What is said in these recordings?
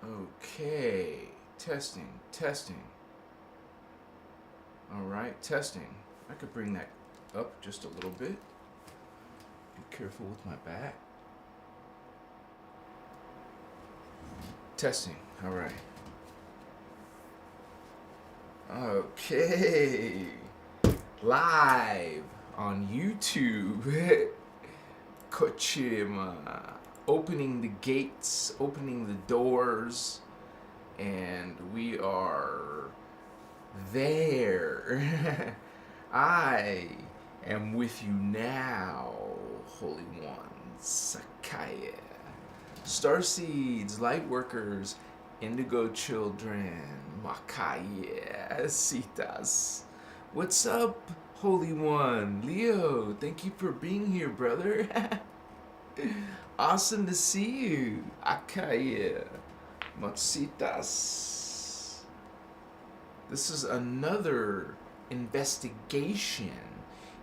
Okay, testing, testing. All right, testing. I could bring that up just a little bit. Be careful with my back. Testing. All right. Okay. Live on YouTube. Kochima. Opening the gates, opening the doors, and we are there. I am with you now, Holy Ones, Sakaya, Starseeds, Lightworkers, Indigo Children, Makaya, Sitas. What's up, Holy One? Leo, thank you for being here, brother. Awesome to see you, Akaya, Matsitas. This is another investigation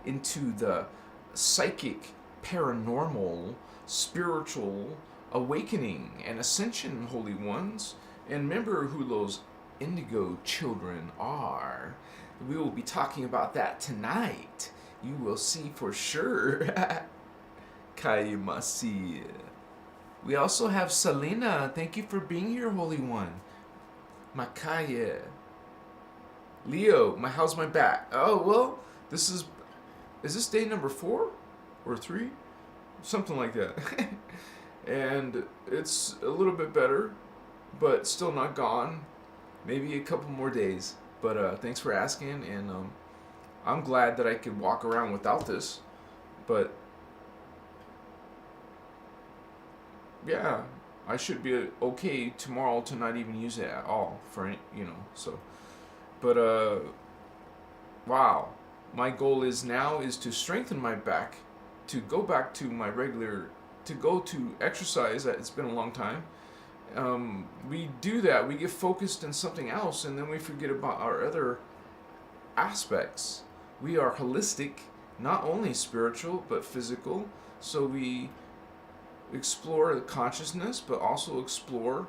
into the psychic, paranormal, spiritual awakening and ascension, Holy Ones. And remember who those Indigo Children are. We will be talking about that tonight. You will see for sure. Kaimasi. We also have Selena. Thank you for being here, Holy One. Makaya. Leo, how's my back? Oh, well, is this day number 4 or 3? Something like that. And it's a little bit better, but still not gone. Maybe a couple more days. But thanks for asking, and I'm glad that I could walk around without this. But yeah, I should be okay tomorrow to not even use it at all so. But wow, my goal is to strengthen my back, to go back to my to go to exercise. It's been a long time. We do that, we get focused on something else, and then we forget about our other aspects. We are holistic, not only spiritual, but physical. So we explore the consciousness, but also explore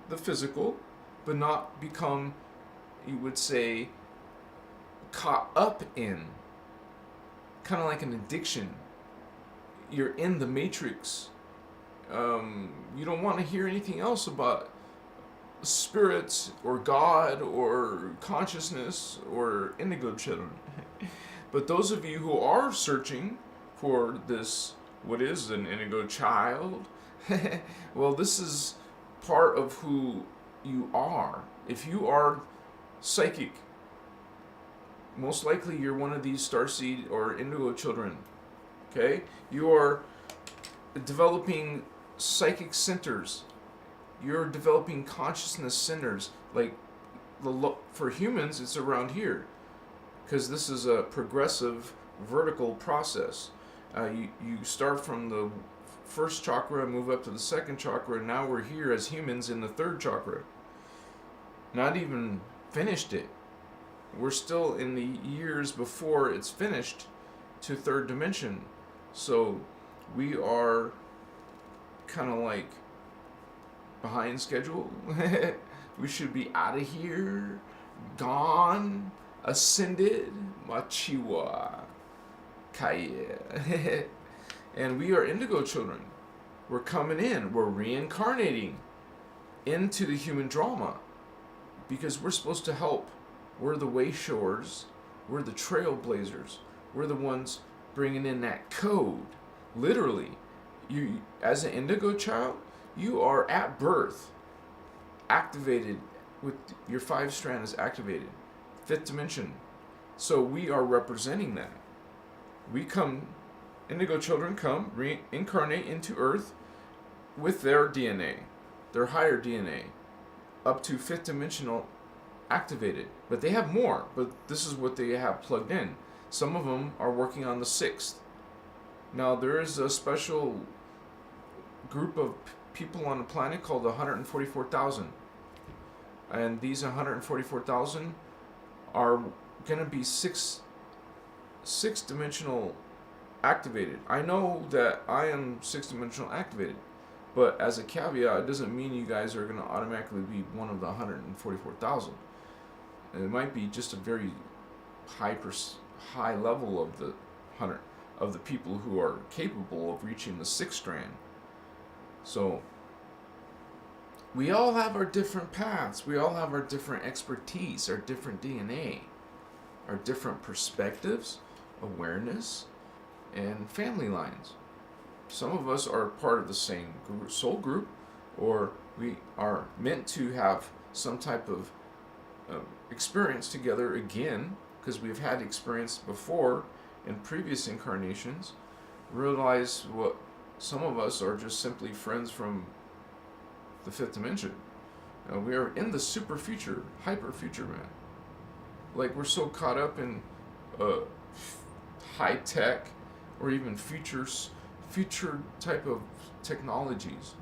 the physical, but not become, you would say, caught up in, kind of like an addiction. You're in the matrix. You don't want to hear anything else about spirits or God or consciousness or indigo children. But those of you who are searching for this, what is an indigo child? Well, this is part of who you are. If you are psychic, most likely you're one of these starseed or indigo children. Okay? You are developing psychic centers. You're developing consciousness centers. Like for humans, it's around here, because this is a progressive vertical process. You start from the first chakra, move up to the second chakra, and now we're here as humans in the third chakra. Not even finished it. We're still in the years before it's finished to third dimension. So we are kind of like behind schedule. We should be out of here, gone, ascended, machiwa. Kaya. And we are indigo children. We're coming in. We're reincarnating into the human drama, because we're supposed to help. We're the wayshowers. We're the trailblazers. We're the ones bringing in that code. Literally, you, as an indigo child, you are at birth activated with your 5 strand is activated, 5th dimension. So we are representing that. We come, indigo children come, reincarnate into Earth with their DNA, their higher DNA, up to 5th dimensional activated. But they have more, but this is what they have plugged in. Some of them are working on the 6th. Now there is a special group of people on the planet called 144,000. And these 144,000 are going to be 6 dimensional activated. I know that I am 6 dimensional activated, But as a caveat, it doesn't mean you guys are going to automatically be one of the 144,000. It might be just a very high level of the 100 of the people who are capable of reaching the 6th strand. So we all have our different paths. We all have our different expertise, our different DNA, our different perspectives, awareness, and family lines. Some of us are part of the same soul group, or we are meant to have some type of experience together again, because we've had experience before in previous incarnations. Realize what some of us are just simply friends from the 5th dimension. We are in the super future, hyper future, man. Like, we're so caught up in high tech or even future type of technologies,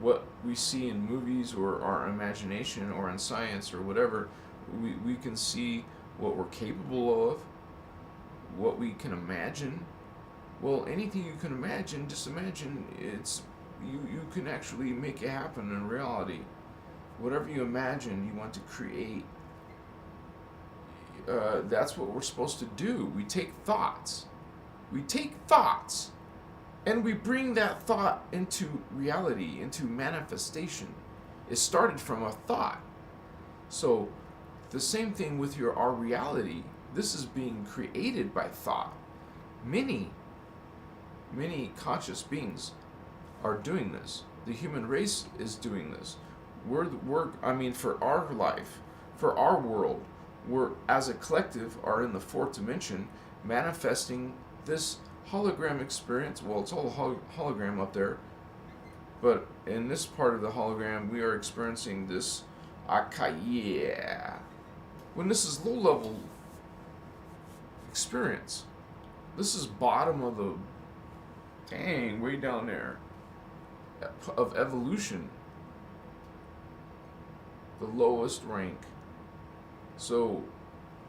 what we see in movies or our imagination or in science or whatever. We can see what we're capable of, what we can imagine. Well, anything you can imagine, just imagine you can actually make it happen in reality. Whatever you imagine you want to create, that's what we're supposed to do. We take thoughts, and we bring that thought into reality, into manifestation. It started from a thought. So the same thing with our reality. This is being created by thought. Many conscious beings are doing this. The human race is doing this. For our life, for our world, we're, as a collective, are in the 4th dimension, manifesting this hologram experience. Well, it's all hologram up there, but in this part of the hologram, we are experiencing this akaya. When this is low-level experience, this is bottom of the way down there of evolution, the lowest rank. So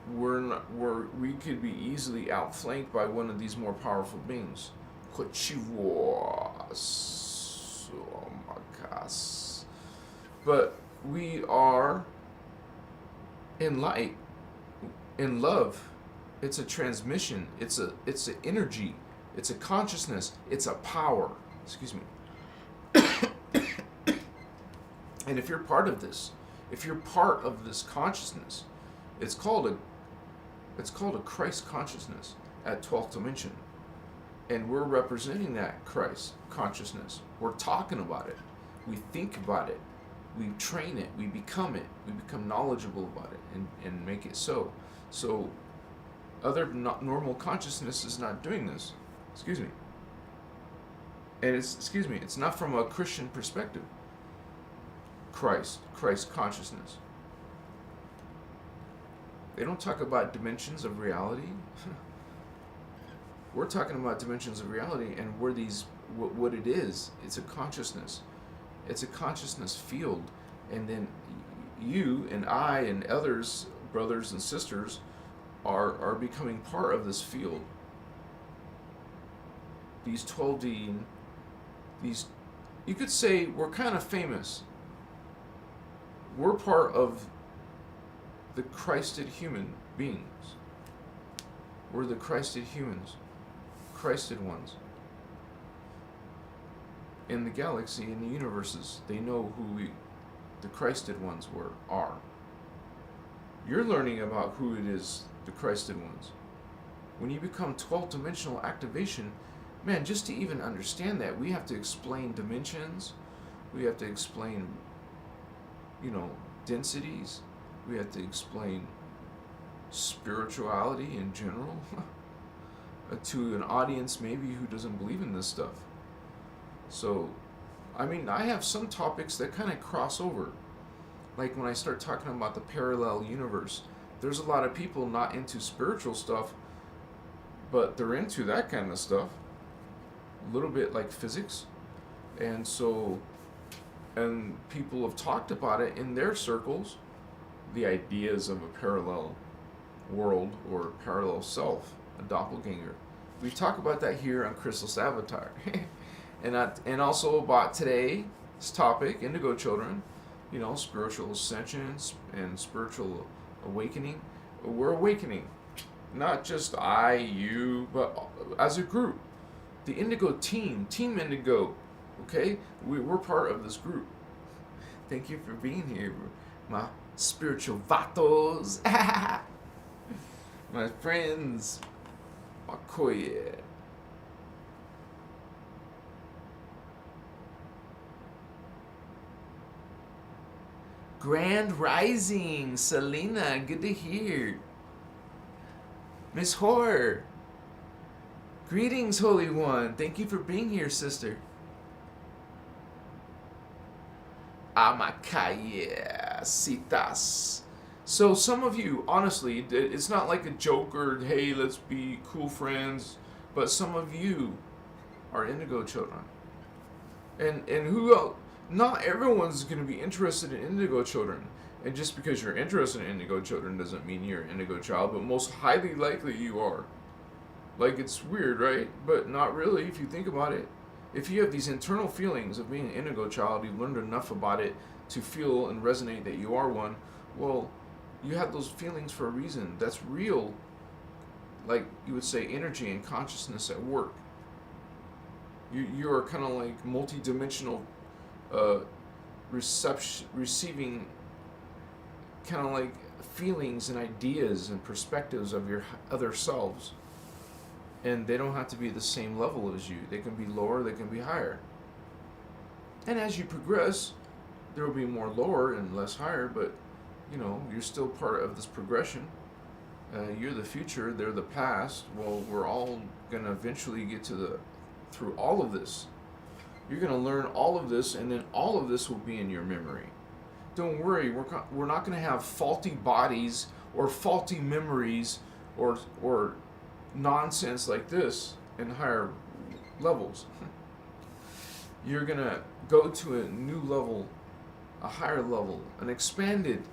we could be easily outflanked by one of these more powerful beings. But we are in light, in love. It's a transmission. It's an energy. It's a consciousness. It's a power. Excuse me. And if you're part of this, if you're part of this consciousness, it's called a Christ consciousness at 12th dimension. And we're representing that Christ consciousness. We're talking about it. We think about it. We train it. We become it. We become knowledgeable about it and make it so. So other normal consciousness is not doing this. Excuse me. And it's not from a Christian perspective. Christ consciousness. They don't talk about dimensions of reality. We're talking about dimensions of reality, and what it is. It's a consciousness. It's a consciousness field, and then you and I and others, brothers and sisters, are becoming part of this field. These 12D, you could say we're kind of famous. We're part of the Christed human beings. We're the Christed humans, Christed ones. In the galaxy, in the universes, they know who the Christed ones are. You're learning about who it is, the Christed ones. When you become 12th dimensional activation, man, just to even understand that, we have to explain dimensions. We have to explain, densities. We have to explain spirituality in general to an audience maybe who doesn't believe in this stuff. So, I have some topics that kind of cross over. Like when I start talking about the parallel universe, there's a lot of people not into spiritual stuff, but they're into that kind of stuff. A little bit like physics. And people have talked about it in their circles, the ideas of a parallel world or parallel self, a doppelganger. We talk about that here on Crystal's Avatar. and also about today's topic, Indigo Children, spiritual ascension and spiritual awakening. We're awakening, not just I, you, but as a group. The Indigo Team Indigo, okay? We're part of this group. Thank you for being here, my spiritual vatos, my friends, Makoye. Grand Rising, Selena, good to hear. Miss Horror, greetings, Holy One. Thank you for being here, sister. Amakaya Citas. So some of you, honestly, it's not like a joke or, hey, let's be cool friends, but some of you are Indigo Children. And who else? Not everyone's going to be interested in Indigo Children. And just because you're interested in Indigo Children doesn't mean you're an Indigo Child, but most highly likely you are. Like, it's weird, right? But not really if you think about it. If you have these internal feelings of being an Indigo Child, you've learned enough about it to feel and resonate that you are one, well, you have those feelings for a reason. That's real, like you would say, energy and consciousness at work. You are kind of like multidimensional receiving kind of like feelings and ideas and perspectives of your other selves. And they don't have to be the same level as you. They can be lower, they can be higher. And as you progress, there will be more lower and less higher, but you're still part of this progression. You're the future, they're the past. Well, we're all going to eventually get through all of this. You're going to learn all of this, and then all of this will be in your memory. Don't worry, we're not going to have faulty bodies or faulty memories or nonsense like this in higher levels. You're going to go to a new level, a higher level, an expanded,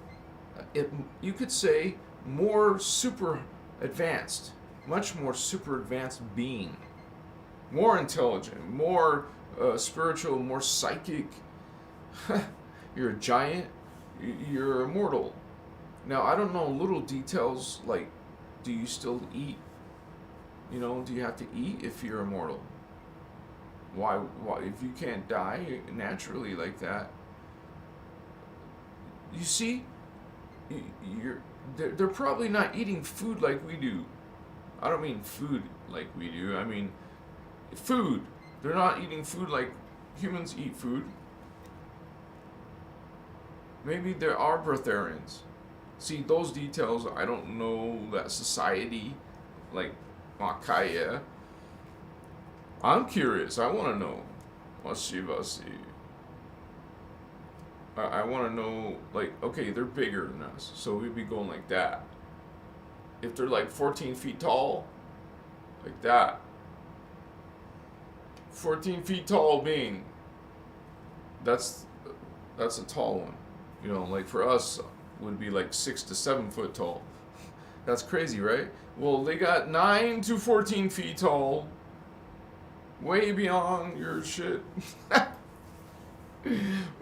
you could say more super advanced, much more super advanced being. More intelligent, more spiritual, more psychic. You're a giant, you're immortal. Now, I don't know little details like, do you still eat? Do you have to eat if you're immortal? Why if you can't die naturally like that? You see, they're probably not eating food like we do. I don't mean food like we do. I mean food. They're not eating food like humans eat food. Maybe there are breatharians. See, those details, I don't know that society, like Makaya. I'm curious. I want to know. Washivasi. I want to know, like, okay, they're bigger than us, so we'd be going like that. If they're like 14 feet tall, like that. 14 feet tall being. That's a tall one. Like for us, would be like 6 to 7 foot tall. That's crazy, right? Well, they got 9 to 14 feet tall. Way beyond your shit.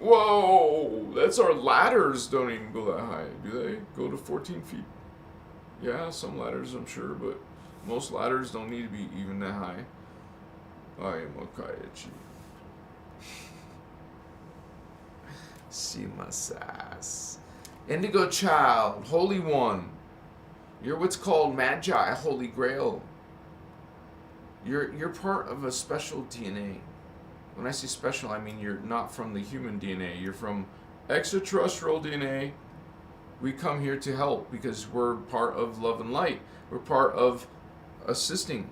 Whoa! That's our ladders don't even go that high, do they? Go to 14 feet. Yeah, some ladders I'm sure, but most ladders don't need to be even that high. I am Okayachi. Shimasas. Indigo Child, Holy One. You're what's called Magi, Holy Grail. You're part of a special DNA. When I say special, I mean you're not from the human DNA. You're from extraterrestrial DNA. We come here to help because we're part of love and light. We're part of assisting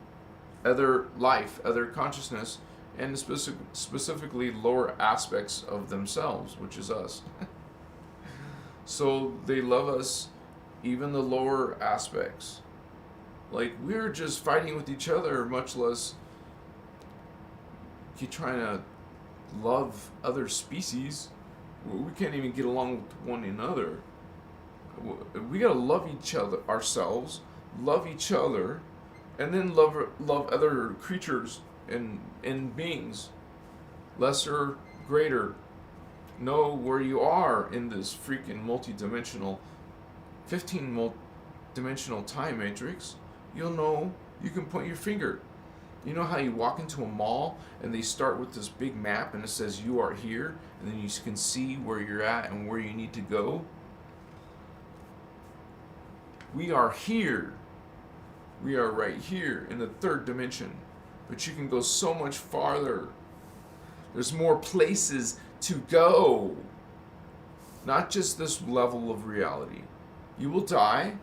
other life, other consciousness, and specifically lower aspects of themselves, which is us. So they love us, even the lower aspects. Like, we're just fighting with each other, much less keep trying to love other species. We can't even get along with one another. We gotta love each other, ourselves, love each other, and then love other creatures and beings lesser, greater. Know where you are in this freaking multi-dimensional, 15-dimensional time matrix. You'll know. You can point your finger. You know how you walk into a mall and they start with this big map and it says you are here, and then you can see where you're at and where you need to go? We are here. We are right here in the third dimension. But you can go so much farther. There's more places to go. Not just this level of reality. You will die.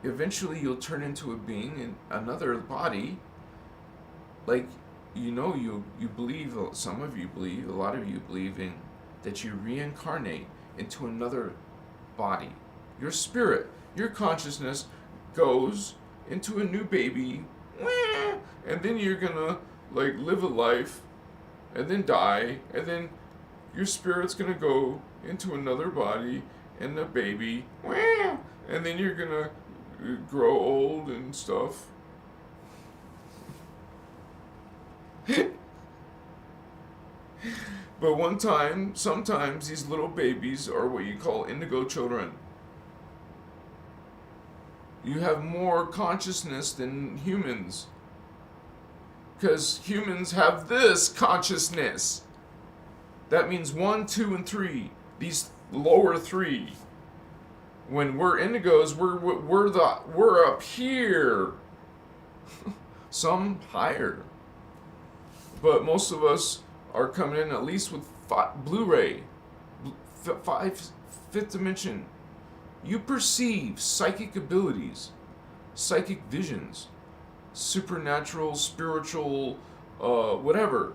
Eventually you'll turn into a being in another body. Like, you believe, some of you believe, a lot of you believe in that you reincarnate into another body. Your spirit, your consciousness goes into a new baby, and then you're gonna live a life and then die, and then your spirit's gonna go into another body and a baby, and then you're gonna grow old and stuff. But sometimes these little babies are what you call indigo children. You have more consciousness than humans. Because humans have this consciousness. That means 1, 2, and 3. These lower 3. When we're indigos, we're up here. Some higher. But most of us are coming in at least with Blu-ray, fifth dimension. You perceive psychic abilities, psychic visions, supernatural, spiritual, whatever.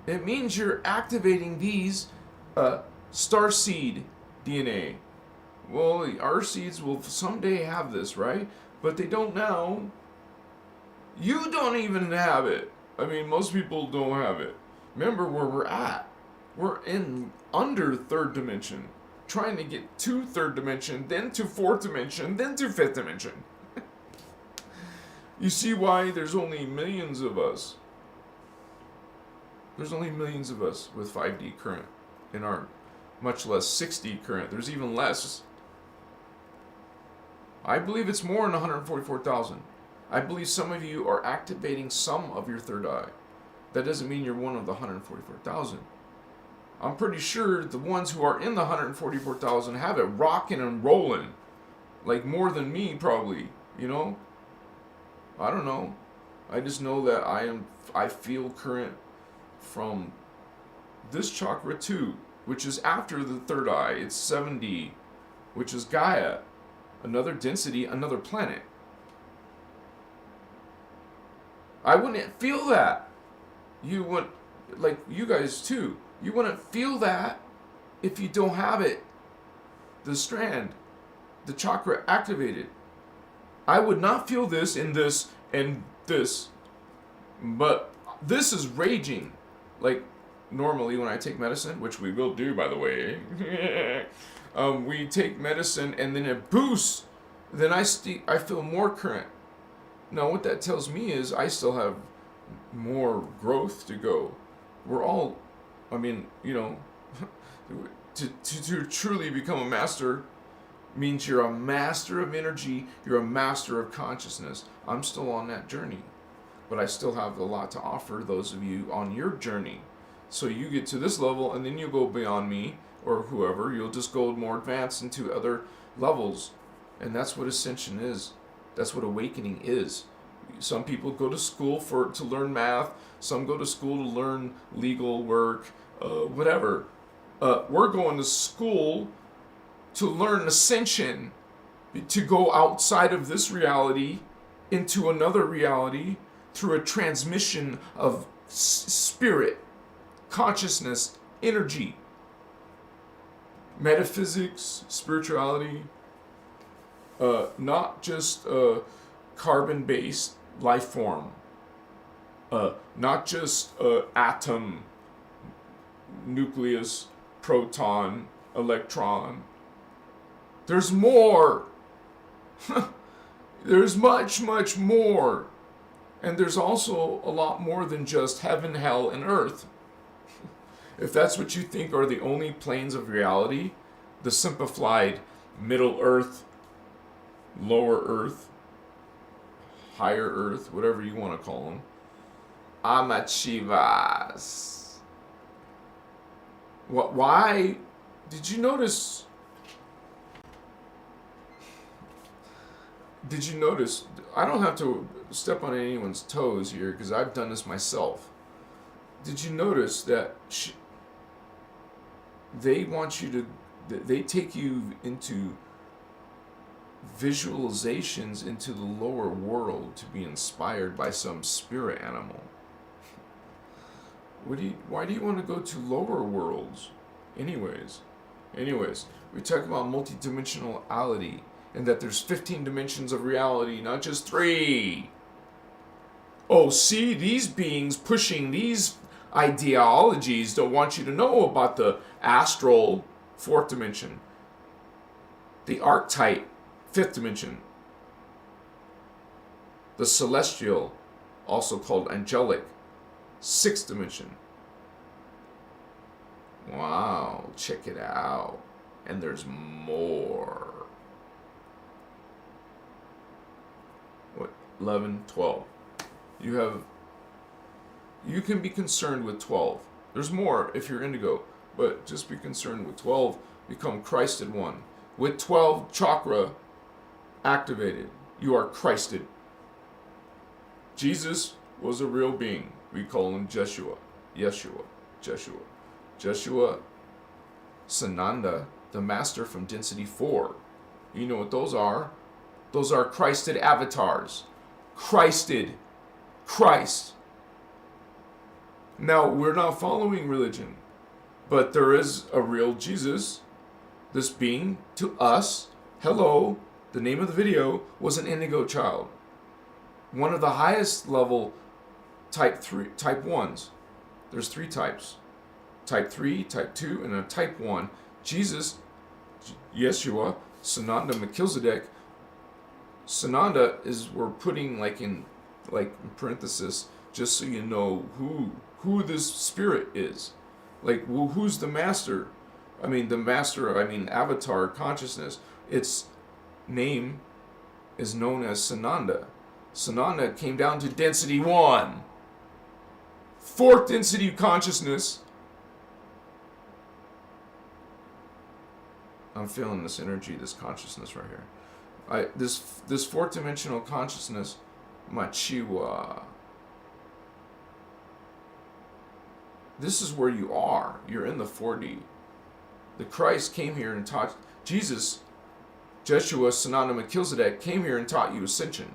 It means you're activating these starseed DNA. Well, our seeds will someday have this, right? But they don't now. You don't even have it. I mean, most people don't have it. Remember where we're at. We're in under third dimension, trying to get to third dimension, then to fourth dimension, then to fifth dimension. You see why there's only millions of us. There's only millions of us with 5D current in our, much less 6D current. There's even less. I believe it's more than 144,000. I believe some of you are activating some of your third eye. That doesn't mean you're one of the 144,000. I'm pretty sure the ones who are in the 144,000 have it rocking and rolling. Like more than me, probably. You know? I don't know. I just know that I feel current from this chakra too, which is after the third eye. It's 7D, which is Gaia. Another density, another planet. I wouldn't feel that. You would, like you guys too, you wouldn't feel that if you don't have it. The strand, the chakra activated. I would not feel this in this and this. But this is raging. Like normally when I take medicine, which we will do by the way, we take medicine and then it boosts. Then I feel more current. Now what that tells me is I still have more growth to go. We're all, I mean, you know, to truly become a master means you're a master of energy, you're a master of consciousness. I'm still on that journey, but I still have a lot to offer those of you on your journey. So you get to this level and then you go beyond me or whoever, you'll just go more advanced into other levels. And that's what Ascension is. That's what awakening is. Some people go to school to learn math. Some go to school to learn legal work, whatever. We're going to school to learn Ascension, to go outside of this reality into another reality through a transmission of spirit, consciousness, energy, metaphysics, spirituality. Not just carbon-based life form, not just atom, nucleus, proton, electron. There's more. There's much, much more. And there's also a lot more than just heaven, hell, and earth. if that's what you think are the only planes of reality, the simplified Middle Earth, Lower Earth, Higher Earth, whatever you want to call them, Amachivas. What? Why? Did you notice? Did you notice? I don't have to step on anyone's toes here because I've done this myself. Did you notice that they want you to? They take you into visualizations into the lower world to be inspired by some spirit animal. Why do you want to go to lower worlds? Anyways, we talk about multidimensionality and that there's 15 dimensions of reality, not just 3. Oh, see, these beings pushing these ideologies don't want you to know about the astral, 4th dimension, the archetype, 5th dimension, the celestial, also called angelic, 6th dimension. Wow, check it out. And there's more. What? 11, 12. You can be concerned with 12. There's more if you're indigo, but just be concerned with 12. Become Christed one. With 12 chakra activated, you are Christed. Jesus was a real being. We call him Jeshua. Jeshua Sananda, the master from density 4. You know what those are? Those are Christed avatars. Christed. Christ. Now, we're not following religion, but there is a real Jesus. This being, to us, hello, the name of the video was an indigo child. One of the highest level type 1s. There's 3 types. Type 3, type 2, and a type 1. Jesus, Yeshua, Sananda Melchizedek. Sananda is, we're putting in parenthesis, just so you know who this spirit is. Who's the master? Avatar consciousness. Its name is known as Sananda. Sananda came down to density 1. 4th density consciousness. I'm feeling this energy, this consciousness right here. This 4th dimensional consciousness, Machiwa. This is where you are. You're in the 4D. The Christ came here and taught Jesus, Jeshua, Sananda Melchizedek came here and taught you Ascension.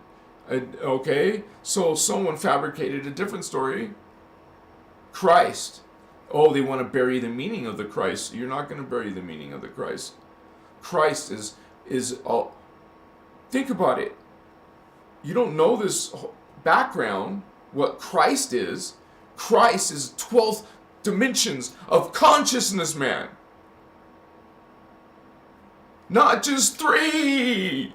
Okay, so someone fabricated a different story. Christ. Oh, they want to bury the meaning of the Christ. You're not going to bury the meaning of the Christ. Christ is all. Think about it. You don't know this background, what Christ is. Christ is 12th dimensions of consciousness, man. Not just 3.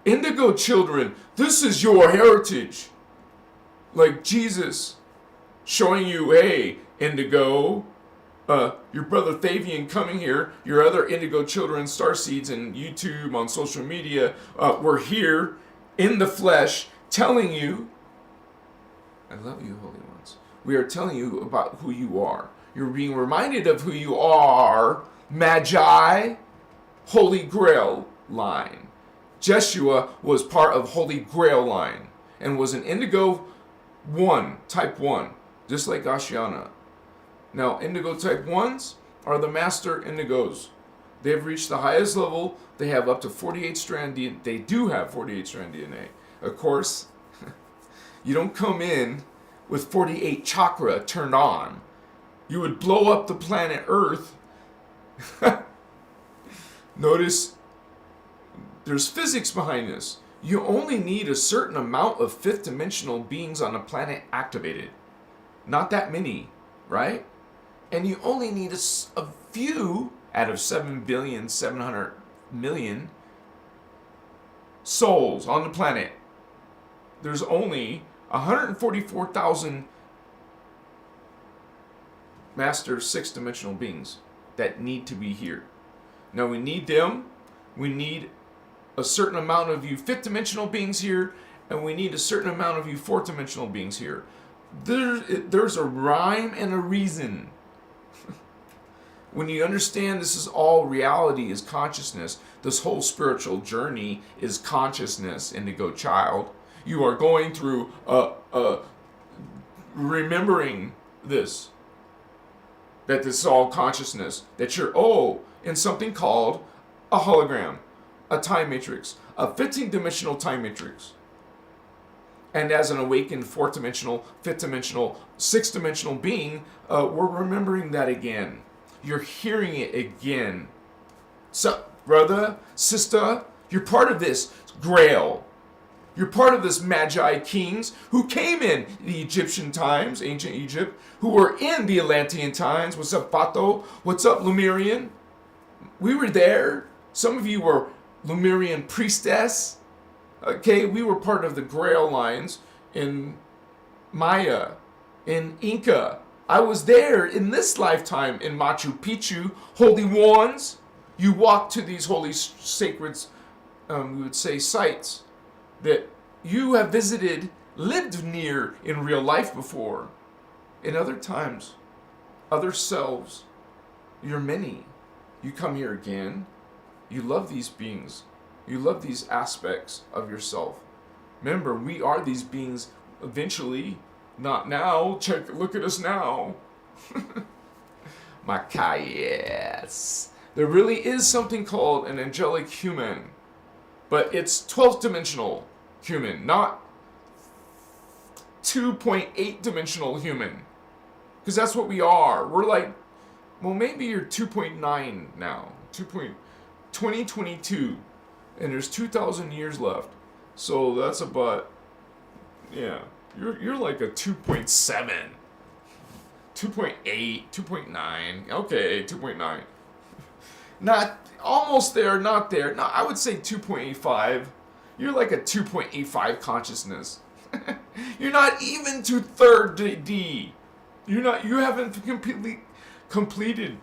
Indigo children, this is your heritage. Like Jesus showing you, hey, Indigo, your brother Thavian coming here, your other Indigo Children and Starseeds and YouTube, on social media, we're here in the flesh telling you, I love you, Holy Ones. We are telling you about who you are. You're being reminded of who you are. Magi, Holy Grail line. Jeshua was part of Holy Grail line and was an Indigo 1, type 1, just like Ashiana. Now, Indigo type 1s are the master Indigos. They have reached the highest level. They have up to 48 strand DNA. They do have 48 strand DNA. Of course, you don't come in with 48 chakra turned on. You would blow up the planet Earth. Notice there's physics behind this. You only need a certain amount of 5th dimensional beings on a planet activated. Not that many, right? And you only need a few out of 7,700,000,000 souls on the planet. There's only 144,000 master six-dimensional beings that need to be here. Now we need them. We need a certain amount of you fifth-dimensional beings here, and we need a certain amount of you fourth-dimensional beings here. There's a rhyme and a reason. When you understand this is all reality, is consciousness, this whole spiritual journey is consciousness, Indigo Child. You are going through remembering this, that this is all consciousness, that you're in something called a hologram, a time matrix, a 15-dimensional time matrix. And as an awakened fourth-dimensional, fifth-dimensional, sixth-dimensional being, we're remembering that again. You're hearing it again. So, brother, sister, you're part of this grail. You're part of this Magi kings who came in the Egyptian times, ancient Egypt, who were in the Atlantean times. What's up, Fato? What's up, Lemurian? We were there. Some of you were Lemurian priestess. Okay, we were part of the Grail lines in Maya, in Inca. I was there in this lifetime in Machu Picchu, holy wands. You walk to these holy sacred, we would say, sites that you have visited, lived near in real life before. In other times, other selves, you're many. You come here again. You love these beings. You love these aspects of yourself. Remember, we are these beings eventually. Not now. Look at us now. Machias. There really is something called an angelic human. But it's 12th dimensional human, not 2.8 dimensional human. Because that's what we are. We're like, well, maybe you're 2.9 now. 2022. And there's 2,000 years left. So that's about, yeah. You're like a 2.7, 2.8, 2.9. Okay, 2.9. Not almost there, not there. No, I would say 2.85. You're like a 2.85 consciousness. You're not even to third D. You haven't completed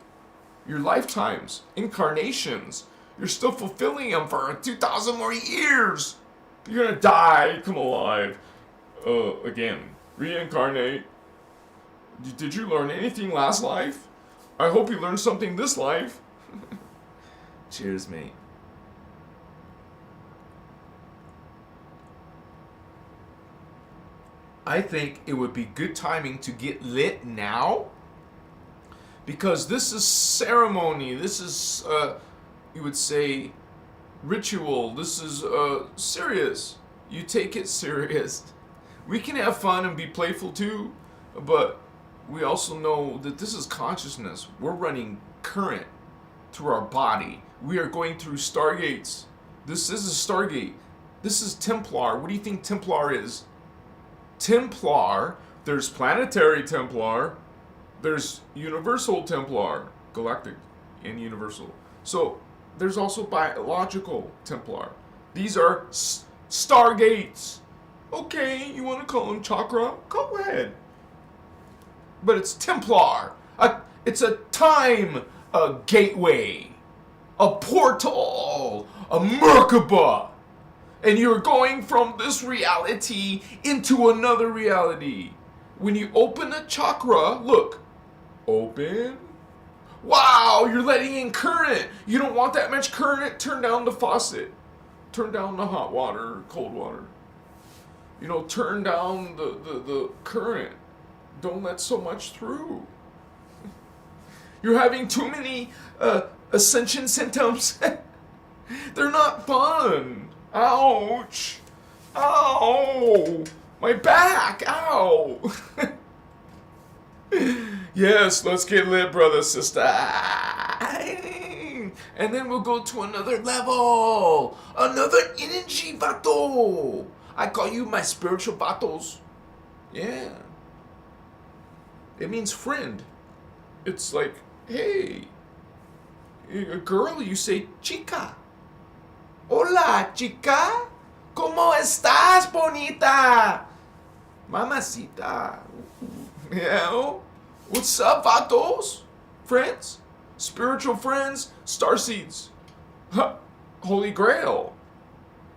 your lifetimes, incarnations. You're still fulfilling them for 2,000 more years. You're gonna die, come alive. Again, reincarnate. Did you learn anything last life? I hope you learned something this life. Cheers, mate. I think it would be good timing to get lit now, because this is ceremony. This is, you would say, ritual. This is serious. You take it serious. We can have fun and be playful too, but we also know that this is consciousness. We're running current through our body. We are going through stargates. This is a stargate. This is Templar. What do you think Templar is? Templar, there's planetary Templar, there's universal Templar, galactic and universal. So there's also biological Templar. These are stargates. Okay, you want to call them chakra? Go ahead. But it's Templar. It's a time gateway, a portal, a Merkaba. And you're going from this reality into another reality. When you open a chakra, look, open. Wow, you're letting in current. You don't want that much current? Turn down the faucet. Turn down the hot water, cold water. Turn down the current. Don't let so much through. You're having too many ascension symptoms. They're not fun. Ouch. Ow. My back. Ow. Yes, let's get lit, brother, sister. And then we'll go to another level. Another energy vato. I call you my spiritual vatos. Yeah. It means friend. It's like, hey, a girl, you say chica. Hola, chica. ¿Cómo estás, bonita? Mamacita. What's up, vatos? Friends? Spiritual friends? Starseeds? Huh. Holy Grail.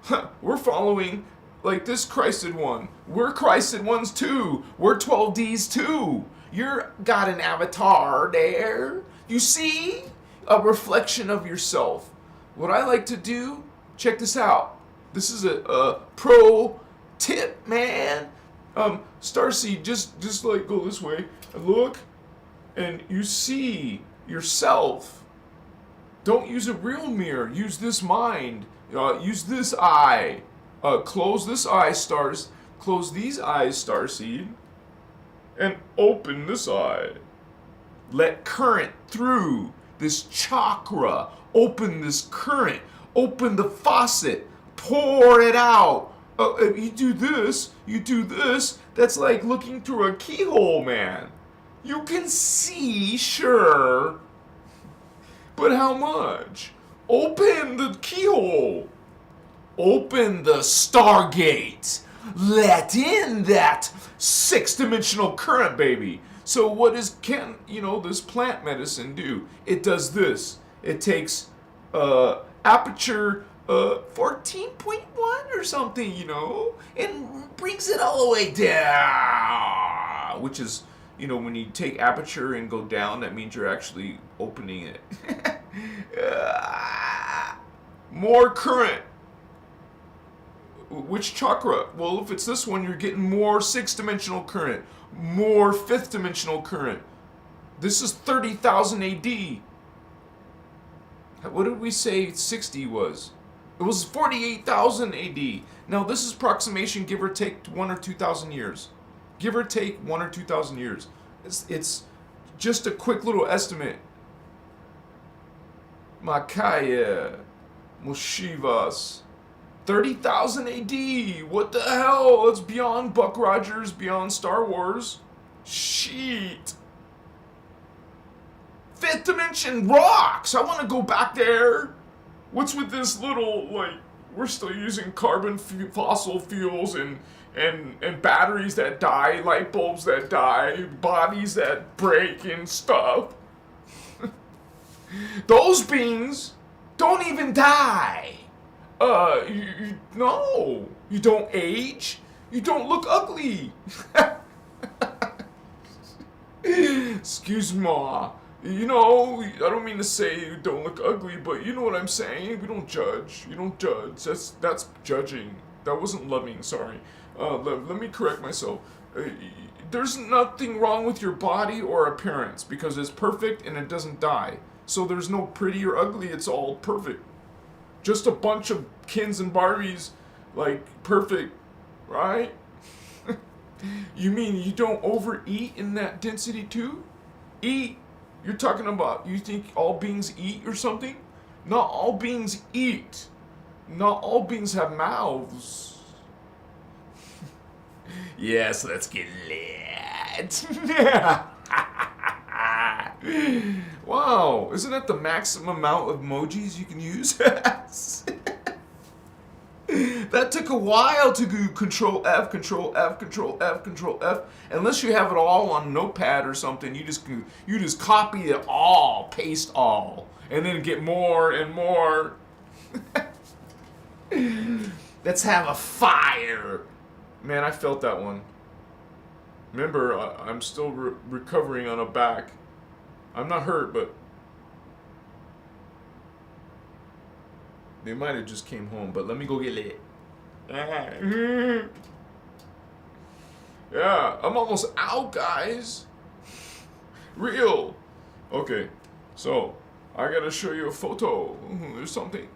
Huh. We're following like this Christed one. We're Christed ones too. We're 12Ds too. You're got an avatar there. You see? A reflection of yourself. What I like to do, check this out. This is a pro tip, man. Starseed, just like go this way and look, and you see yourself. Don't use a real mirror. Use this mind. Use this eye. Close this eye, stars. Close these eyes, Starseed, and open this eye. Let current through this chakra. Open this current. Open the faucet. Pour it out. If you do this, that's like looking through a keyhole, man. You can see, sure, but how much? Open the keyhole. Open the Stargate. Let in that 6-dimensional current, baby. So what can this plant medicine do? It does this. It takes aperture 14.1 or something, and brings it all the way down. Which is, when you take aperture and go down, that means you're actually opening it. More current. Which chakra? Well, if it's this one, you're getting more 6-dimensional current, more 5th-dimensional current. This is 30,000 AD. What did we say 60 was? It was 48,000 AD. Now, this is approximation, give or take 1 or 2,000 years. Give or take 1 or 2,000 years. It's just a quick little estimate. Makaya, Moshivas. 30,000 AD. What the hell? It's beyond Buck Rogers, beyond Star Wars. Shit. 5th dimension rocks. I want to go back there. What's with this little, we're still using carbon fossil fuels and batteries that die, light bulbs that die, bodies that break and stuff. Those beings don't even die. No, you don't age. You don't look ugly. Excuse me. I don't mean to say you don't look ugly, but you know what I'm saying. We don't judge. You don't judge. That's judging. That wasn't loving. Sorry. Let me correct myself. There's nothing wrong with your body or appearance because it's perfect and it doesn't die. So there's no pretty or ugly. It's all perfect. Just a bunch of Kens and Barbies, perfect, right? You mean you don't overeat in that density too? Eat. You're talking about, you think all beings eat or something? Not all beings eat. Not all beings have mouths. Yes, let's get lit. Wow, isn't that the maximum amount of emojis you can use? That took a while to do Control F, Control F, Control F, Control F. Unless you have it all on Notepad or something, you just copy it all, paste all, and then get more and more. Let's have a fire. Man, I felt that one. Remember, I'm still recovering on a back. I'm not hurt, but they might have just came home. But let me go get lit. Yeah, I'm almost out, guys. Real. Okay, so I gotta show you a photo or something.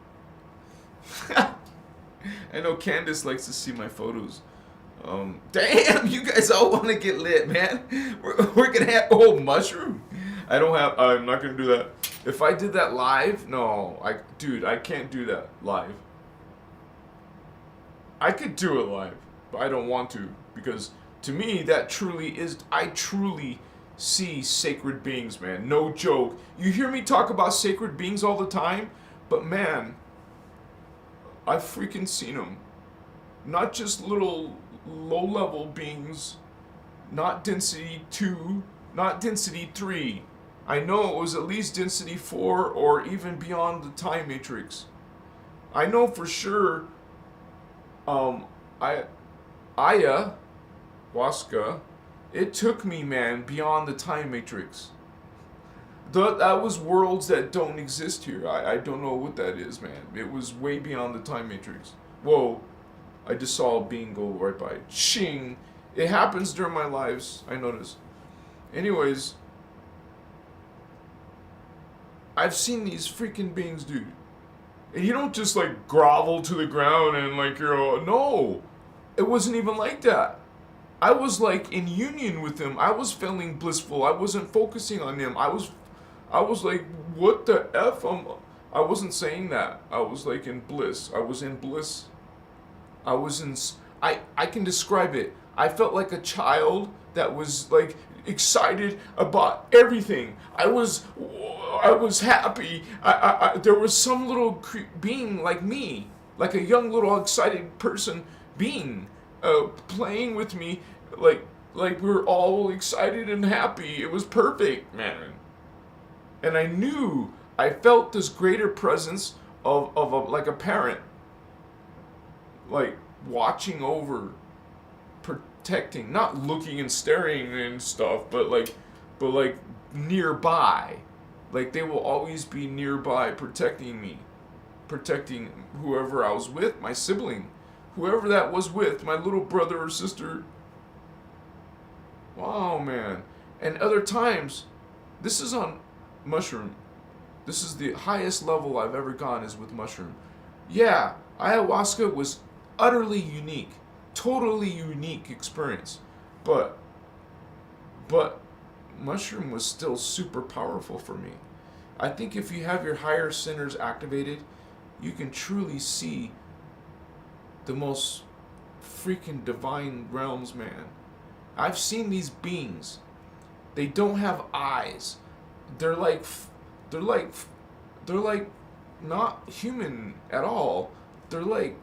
I know Candace likes to see my photos. Damn, you guys all want to get lit, man. We're gonna have mushroom. I'm not gonna do that. If I did that live, no, I can't do that live. I could do it live, but I don't want to because to me that truly is. I truly see sacred beings, man. No joke. You hear me talk about sacred beings all the time, but man, I've freaking seen them. Not just little low-level beings, not density 2, not density 3. I know it was at least density 4 or even beyond the time matrix. I know for sure I ayahuasca, it took me, man, beyond the time matrix. That was worlds that don't exist here. I don't know what that is, man. It was way beyond the time matrix. Whoa, I just saw a being go right by. Ching! It happens during my lives, I notice. Anyways, I've seen these freaking beings, dude. And you don't just like grovel to the ground and like you're all, no. It wasn't even like that. I was like in union with him. I was feeling blissful. I wasn't focusing on him. I was like, what the F? I wasn't saying that. I was like in bliss. I was in bliss. I can describe it. I felt like a child that was like excited about everything. I was happy. There was some little being like me, like a young little excited person being, playing with me, like we were all excited and happy. It was perfect, man. And I felt this greater presence of like a parent, like watching over, protecting, not looking and staring and stuff, but like nearby. Like they will always be nearby protecting me, protecting whoever I was with, my sibling, whoever that was with, my little brother or sister. Wow, man. And other times, this is on mushroom. This is the highest level I've ever gone is with mushroom. Yeah, ayahuasca was utterly unique, totally unique experience. But mushroom was still super powerful for me. I think if you have your higher centers activated, you can truly see the most freaking divine realms, man. I've seen these beings. They don't have eyes. They're like not human at all. And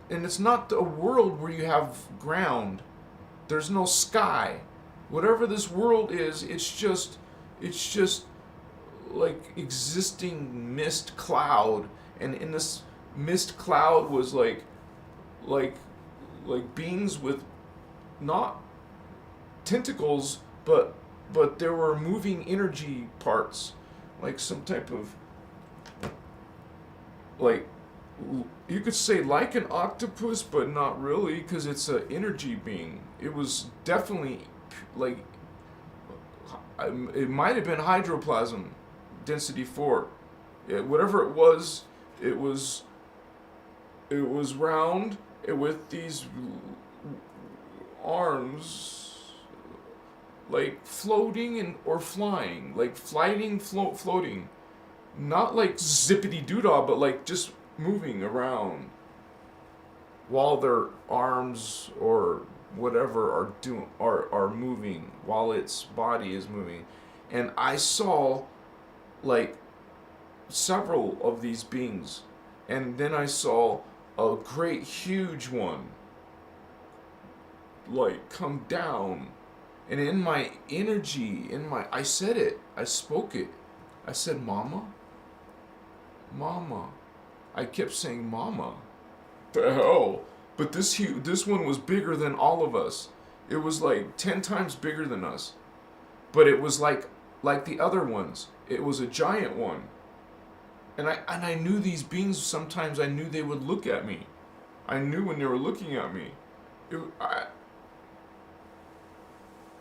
it's not a world where you have ground. There's no sky. Whatever this world is, it's just like existing mist cloud, and in this mist cloud was like beings with not tentacles, but there were moving energy parts, like some type of, like, you could say like an octopus, but not really, because it's an energy being. It was definitely like, it might have been hydroplasm, density 4. Whatever it was round with these arms, like floating or flying, like floating, not like zippity doodah, but like just moving around while their arms or whatever are moving while its body is moving. And I saw like several of these beings, and then I saw a great huge one like come down, and in my energy, I said it, I spoke it, I said, mama. I kept saying mama. The hell. But this one was bigger than all of us. It was like 10 times bigger than us. But it was like the other ones. It was a giant one. And I knew these beings, sometimes I knew they would look at me. I knew when they were looking at me. I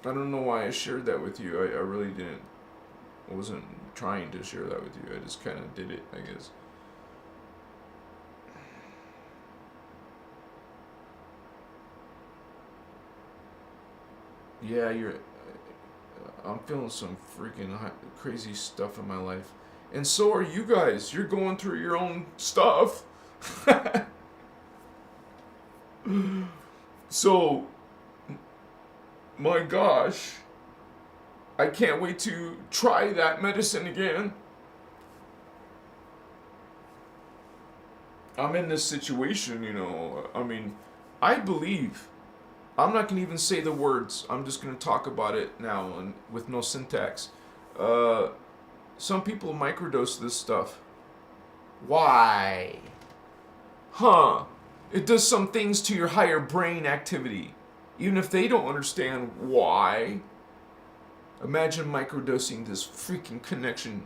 don't know why I shared that with you. I really didn't. I wasn't trying to share that with you. I just kind of did it, I guess. Yeah, I'm feeling some freaking crazy stuff in my life. And so are you guys. You're going through your own stuff. So, my gosh, I can't wait to try that medicine again. I'm in this situation, I mean, I believe I'm not going to even say the words. I'm just going to talk about it now and with no syntax. Some people microdose this stuff. Why? Huh. It does some things to your higher brain activity. Even if they don't understand why. Imagine microdosing this freaking connection.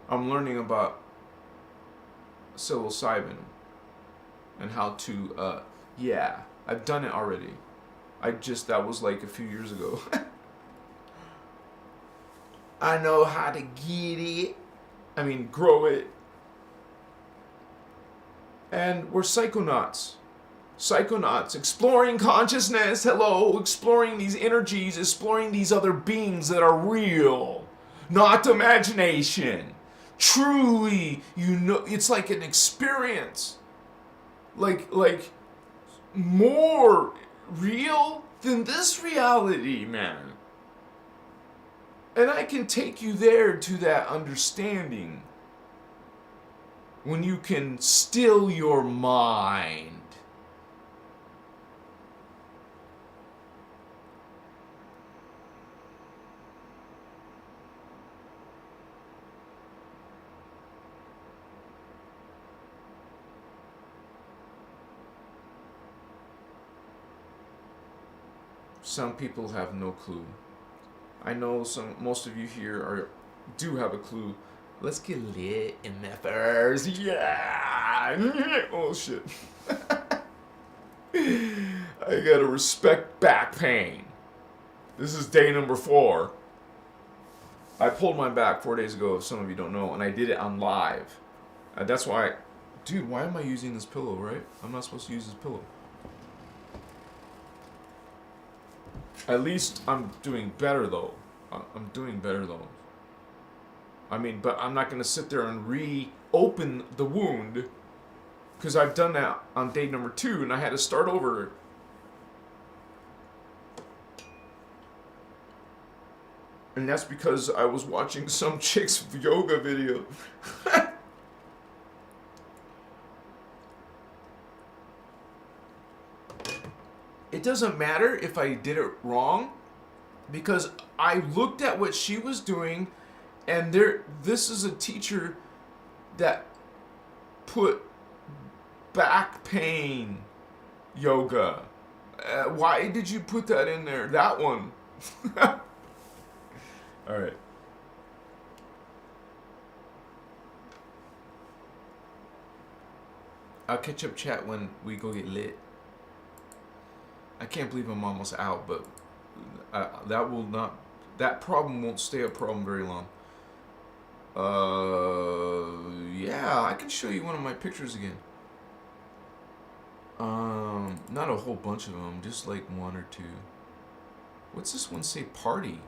I'm learning about psilocybin and how to, yeah, I've done it already. That was like a few years ago. I know how to get it. I mean, grow it. And we're psychonauts. Psychonauts, exploring consciousness, hello, exploring these energies, exploring these other beings that are real, not imagination. Truly, you know, it's like an experience. Like more real than this reality, man. And I can take you there to that understanding when you can still your mind. Some people have no clue. I know most of you here do have a clue. Let's get lit in that first. Yeah. Oh shit. I gotta respect back pain. This is day number 4. I pulled my back 4 days ago, if some of you don't know, and I did it on live. That's why, dude, why am I using this pillow, right? I'm not supposed to use this pillow. At least I'm doing better, though. I'm doing better, though. I mean, but I'm not going to sit there and reopen the wound, because I've done that on day number 2, and I had to start over. And that's because I was watching some chick's yoga video. It doesn't matter if I did it wrong, because I looked at what she was doing, and this is a teacher that put back pain yoga. Why did you put that in there? That one. All right. I'll catch up chat when we go get lit. I can't believe I'm almost out, but that problem won't stay a problem very long. Yeah, I can show you one of my pictures again. Not a whole bunch of them, just like 1 or 2. What's this one say? Party.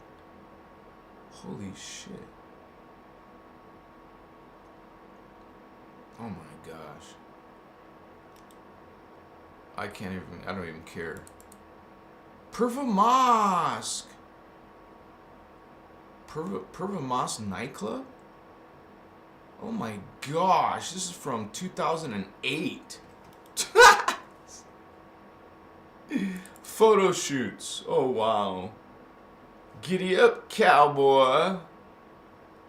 Holy shit. Oh my gosh. I don't even care. Pervamask. Pervamask nightclub? Oh my gosh, this is from 2008. Photo shoots. Oh wow. Giddy up, cowboy.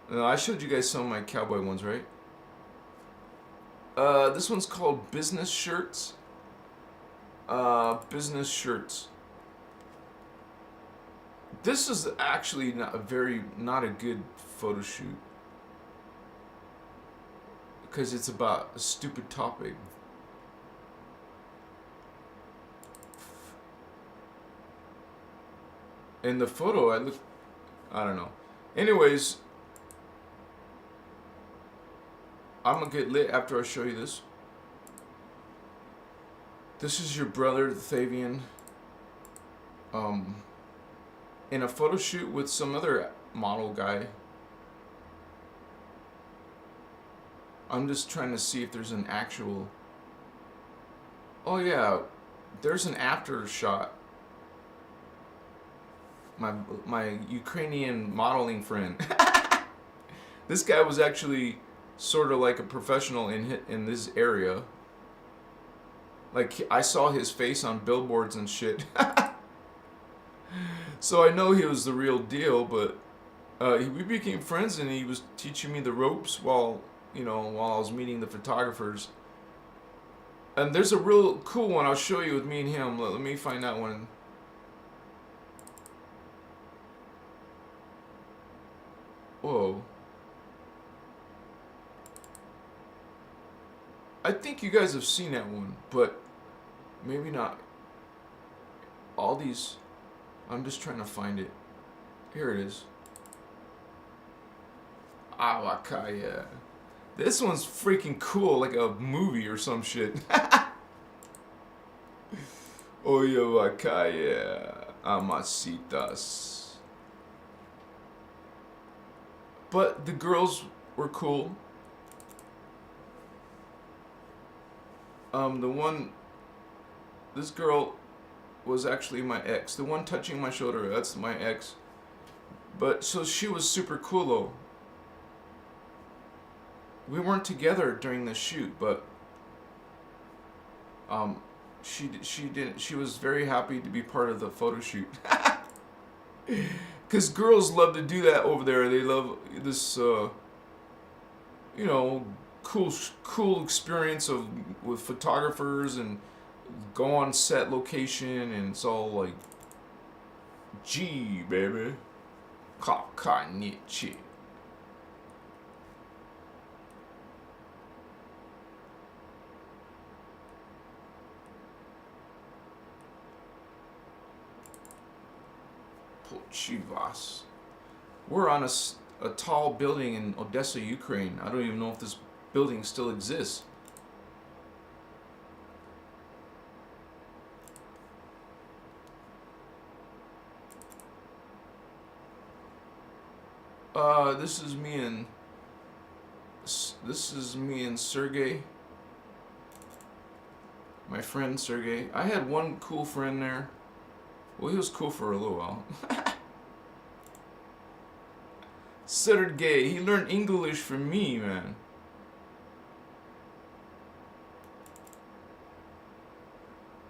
No, I showed you guys some of my cowboy ones, right? This one's called Business Shirts. Business shirts. This is actually not a good photo shoot, because it's about a stupid topic. In the photo, I don't know. Anyways, I'm gonna get lit after I show you this. This is your brother, Thavian, in a photo shoot with some other model guy. I'm just trying to see if there's an actual... Oh yeah, there's an after shot. My Ukrainian modeling friend. This guy was actually sort of like a professional in this area. Like, I saw his face on billboards and shit. So I know he was the real deal, but we became friends, and he was teaching me the ropes while I was meeting the photographers. And there's a real cool one I'll show you with me and him. Let me find that one. Whoa. I think you guys have seen that one, but maybe not. All these, I'm just trying to find it. Here it is. Awakaya. This one's freaking cool, like a movie or some shit. Oyawakaya amasitas. But the girls were cool. This girl was actually my ex. The one touching my shoulder, that's my ex. But, so she was super cool though. We weren't together during the shoot, but she was very happy to be part of the photo shoot. Because girls love to do that over there. They love this, cool experience with photographers and go on set location, and it's all like, gee, baby, kakanichi. Chivas. We're on a tall building in Odessa, Ukraine. I don't even know if this building still exists. This is me and Sergey. My friend Sergey. I had one cool friend there. Well, he was cool for a little while. Sergey, he learned English from me, man.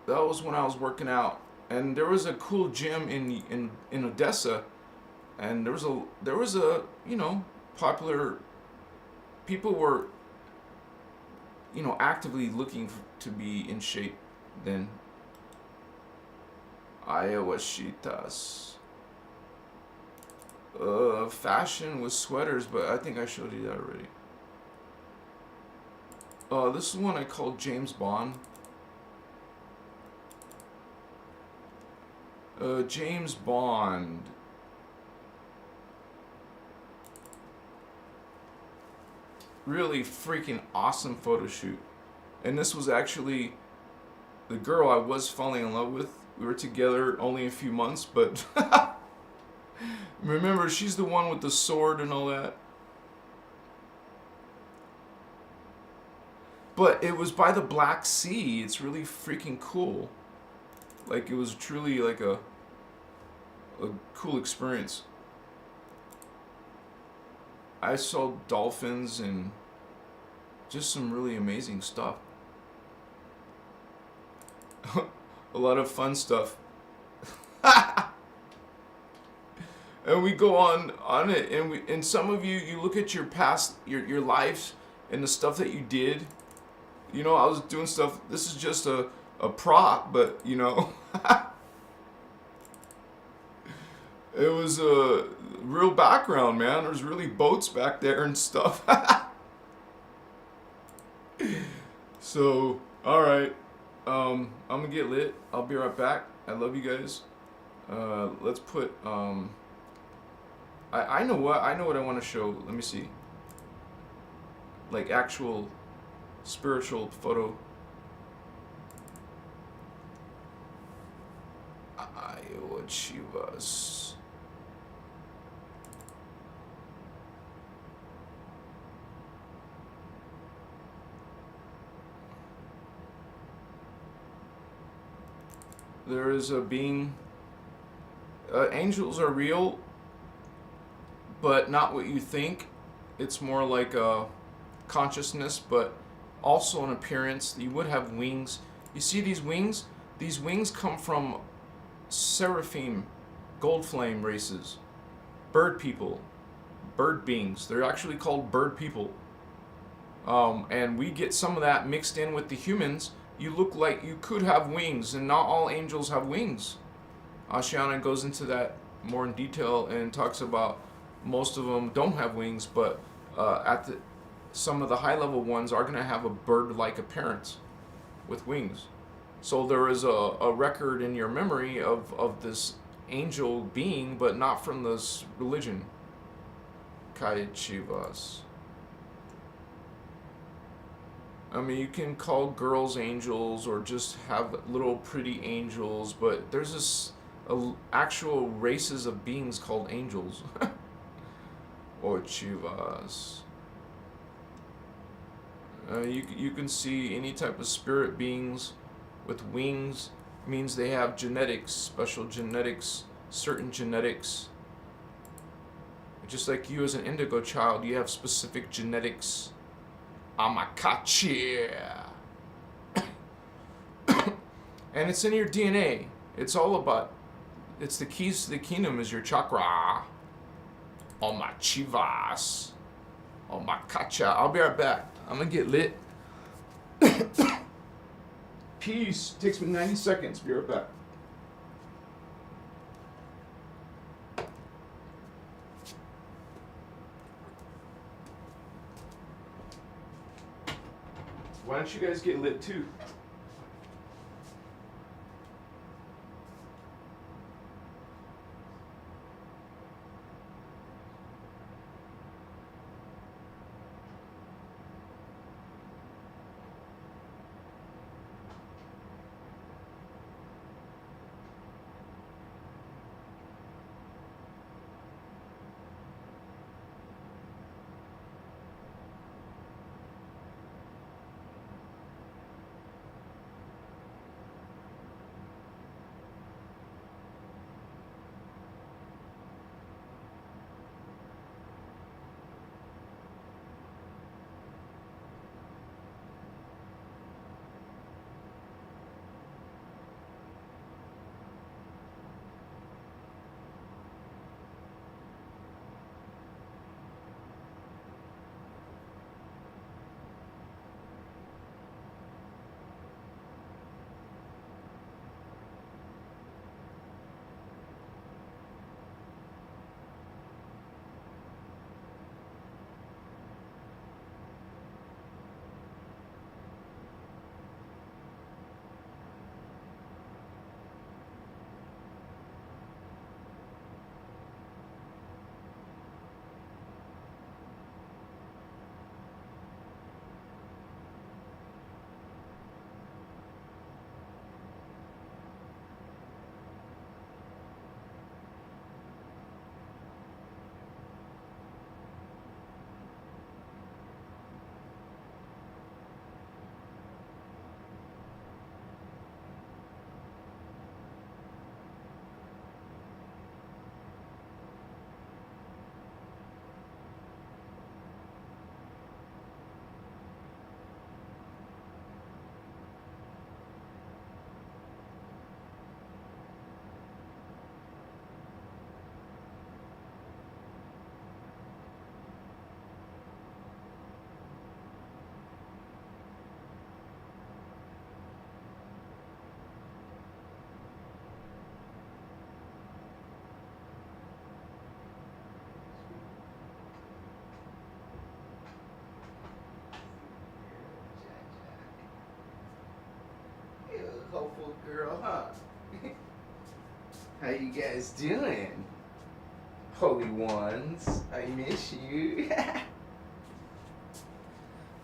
That was when I was working out, and there was a cool gym in Odessa, and there was a popular, people were actively looking to be in shape then. Ayawashitas. Fashion with sweaters, but I think I showed you that already. This is one I called James Bond. James Bond. Really freaking awesome photo shoot. And this was actually the girl I was falling in love with. We were together only a few months, but remember, she's the one with the sword and all that. But it was by the Black Sea. It's really freaking cool. Like, it was truly like a cool experience. I saw dolphins and just some really amazing stuff. A lot of fun stuff. And we go on it, and some of you look at your past, your lives and the stuff that you did. I was doing stuff. This is just a prop, but it was a real background, man. There's really boats back there and stuff. So, all right. I'm gonna get lit. I'll be right back. I love you guys. Let's put I know what I want to show. Let me see. Like actual spiritual photo. What she was. There is a being. Angels are real, but not what you think. It's more like a consciousness, but also an appearance. You would have wings. You see these wings? These wings come from seraphim, gold flame races, bird people, bird beings. They're actually called bird people. And we get some of that mixed in with the humans. You look like you could have wings, and not all angels have wings. Ashiana goes into that more in detail and talks about most of them don't have wings, but some of the high level ones are going to have a bird-like appearance with wings. So there is a record in your memory of this angel being, but not from this religion. Kaichivas. I mean, you can call girls angels or just have little pretty angels, but there's this actual races of beings called angels. Or chivas. You can see any type of spirit beings with wings. Means they have genetics, special genetics, certain genetics. Just like you as an indigo child, you have specific genetics. Amakachi. And it's in your DNA. It's all about, it's the keys to the kingdom is your chakra. Omachivas. Omakacha. I'll be right back. I'm gonna get lit. Peace. Takes me 90 seconds. Be right back. Why don't you guys get lit too? Hopeful girl, huh? How you guys doing? Holy ones, I miss you.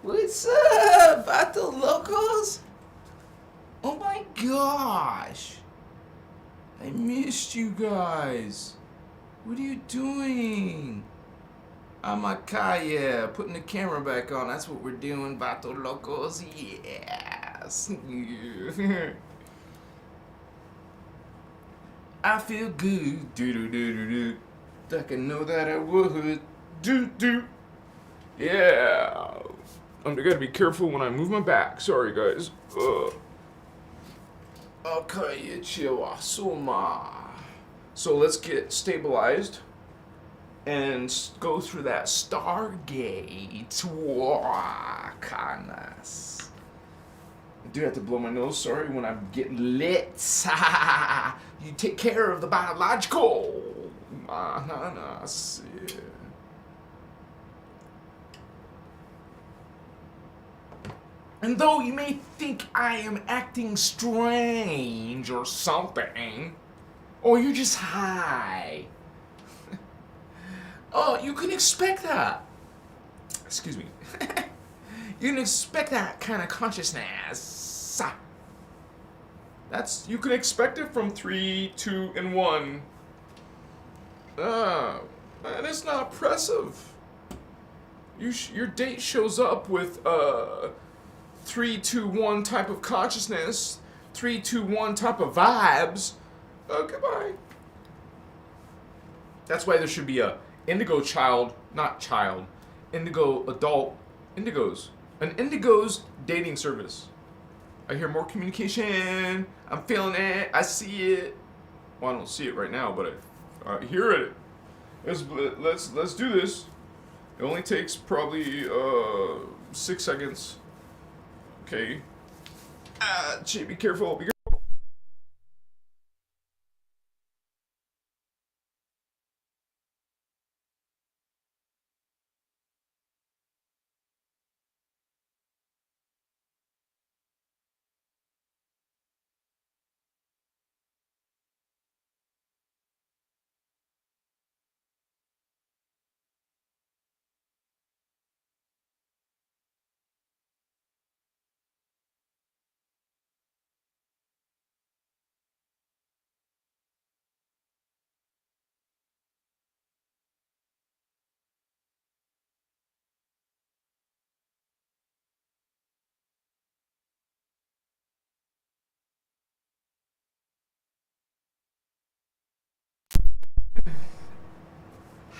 What's up, Vato Locos? Oh my gosh. I missed you guys. What are you doing? Amakaya, putting the camera back on. That's what we're doing, Vato Locos. Yes. I feel good. Do do do do do. I can know that I would. Do do. Yeah. I gotta be careful when I move my back. Sorry, guys. Okay, Chihuahua. So let's get stabilized and go through that Stargate. Canas. I do have to blow my nose, sorry, when I'm getting lit. You take care of the biological. Manas. Yeah. And though you may think I am acting strange or something, or you're just high, oh, you can expect that. Excuse me. You can expect that kind of consciousness. You can expect it from 3, 2, and 1. Man, it's not oppressive. Your date shows up with 3, 2, 1 type of consciousness, 3, 2, 1 type of vibes. Goodbye. That's why there should be a indigo indigo adult, indigos. An indigo's dating service. I hear more communication. I'm feeling it. I see it. Well, I don't see it right now, but I hear it. Let's do this. It only takes probably 6 seconds. Okay. Be careful. Be careful.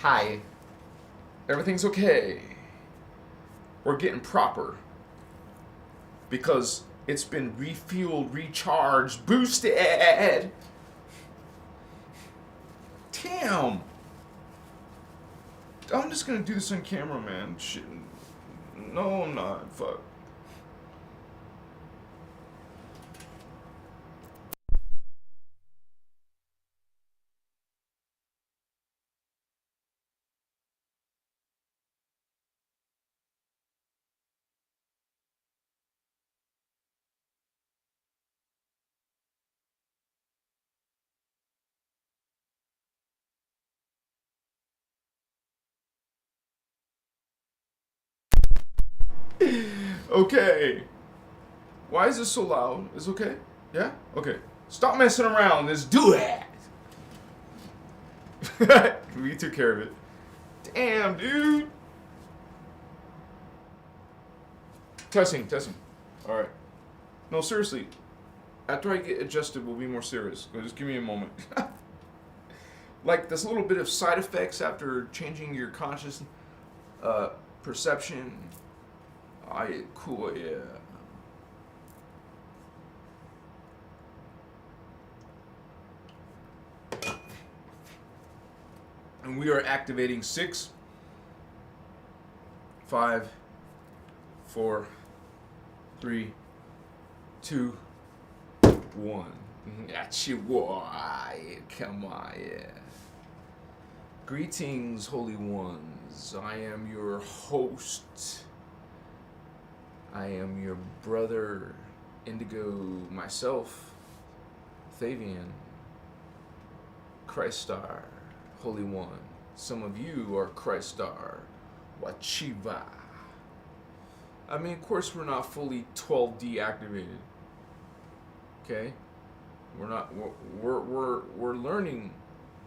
Hi. Everything's okay. We're getting proper. Because it's been refueled, recharged, boosted. Damn. I'm just gonna do this on camera, man. Shit. No, I'm not. Fuck. Okay. Why is this so loud? Is it okay? Yeah? Okay. Stop messing around. Let's do it. We took care of it. Damn, dude. Testing. Alright. No, seriously. After I get adjusted, we'll be more serious. Just give me a moment. Like, this little bit of side effects after changing your conscious perception. Cool, yeah. And we are activating 6, 5, 4, 3, 2, 1. Come on, yeah. Greetings, holy ones. I am your host. I am your brother, Indigo, myself, Thavian, Christar, Holy One. Some of you are Christar, Wachiva. I mean, of course, we're not fully 12D activated. Okay, we're not. We're learning,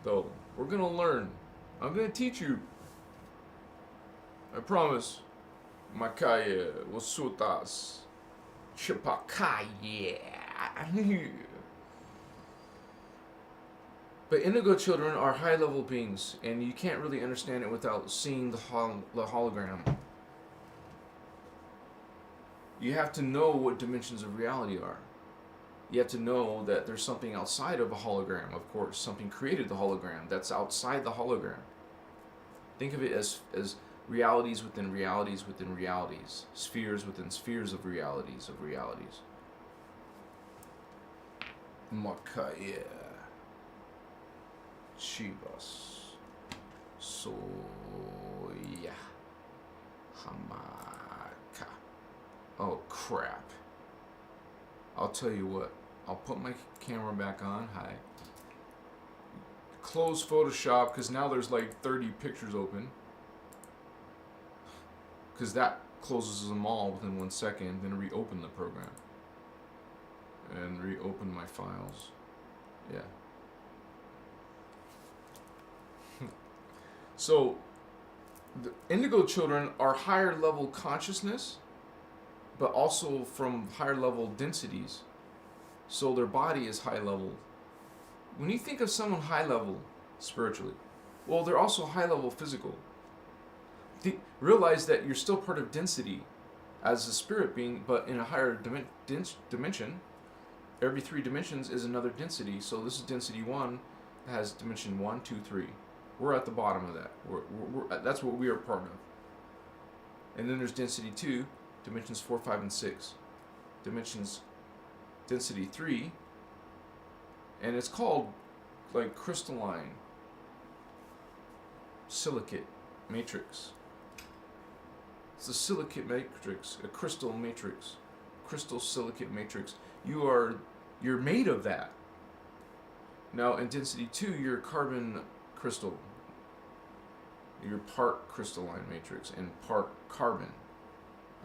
though. We're gonna learn. I'm gonna teach you. I promise. Makaya wasutas, chipakaya. But indigo children are high-level beings, and you can't really understand it without seeing the hologram. You have to know what dimensions of reality are. You have to know that there's something outside of a hologram, of course. Something created the hologram that's outside the hologram. Think of it as realities within realities within realities. Spheres within spheres of realities of realities. Makaya. Chivas. Soya. Hamaka. Oh, crap. I'll tell you what. I'll put my camera back on. Hi. Close Photoshop, because now there's like 30 pictures open. Because that closes them all within 1 second. Then reopen the program. And reopen my files. Yeah. So, the Indigo Children are higher level consciousness, but also from higher level densities. So their body is high level. When you think of someone high level spiritually, well, they're also high level physical. Realize that you're still part of density as a spirit being, but in a higher dimension. Every 3 dimensions is another density. So this is density 1, has dimension 1, 2, 3. We're at the bottom of that. That's what we are part of. And then there's density 2, dimensions 4, 5, and 6. Density 3, and it's called like crystalline silicate matrix. It's a silicate matrix, a crystal matrix, crystal silicate matrix. You're made of that. Now in density 2, you're carbon crystal. You're part crystalline matrix and part carbon.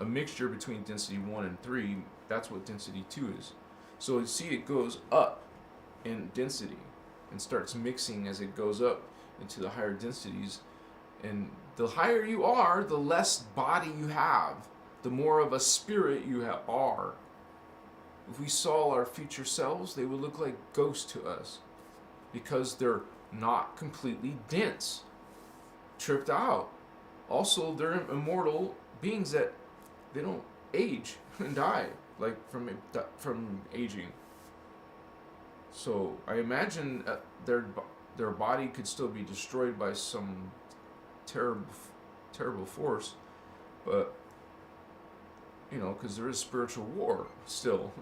A mixture between density 1 and 3, that's what density 2 is. So you see it goes up in density and starts mixing as it goes up into the higher densities. And the higher you are, the less body you have, the more of a spirit you are. If we saw our future selves, they would look like ghosts to us because they're not completely dense, tripped out. Also, they're immortal beings that they don't age and die, like from aging. So I imagine their body could still be destroyed by some terrible force, but you know, because there is spiritual war still,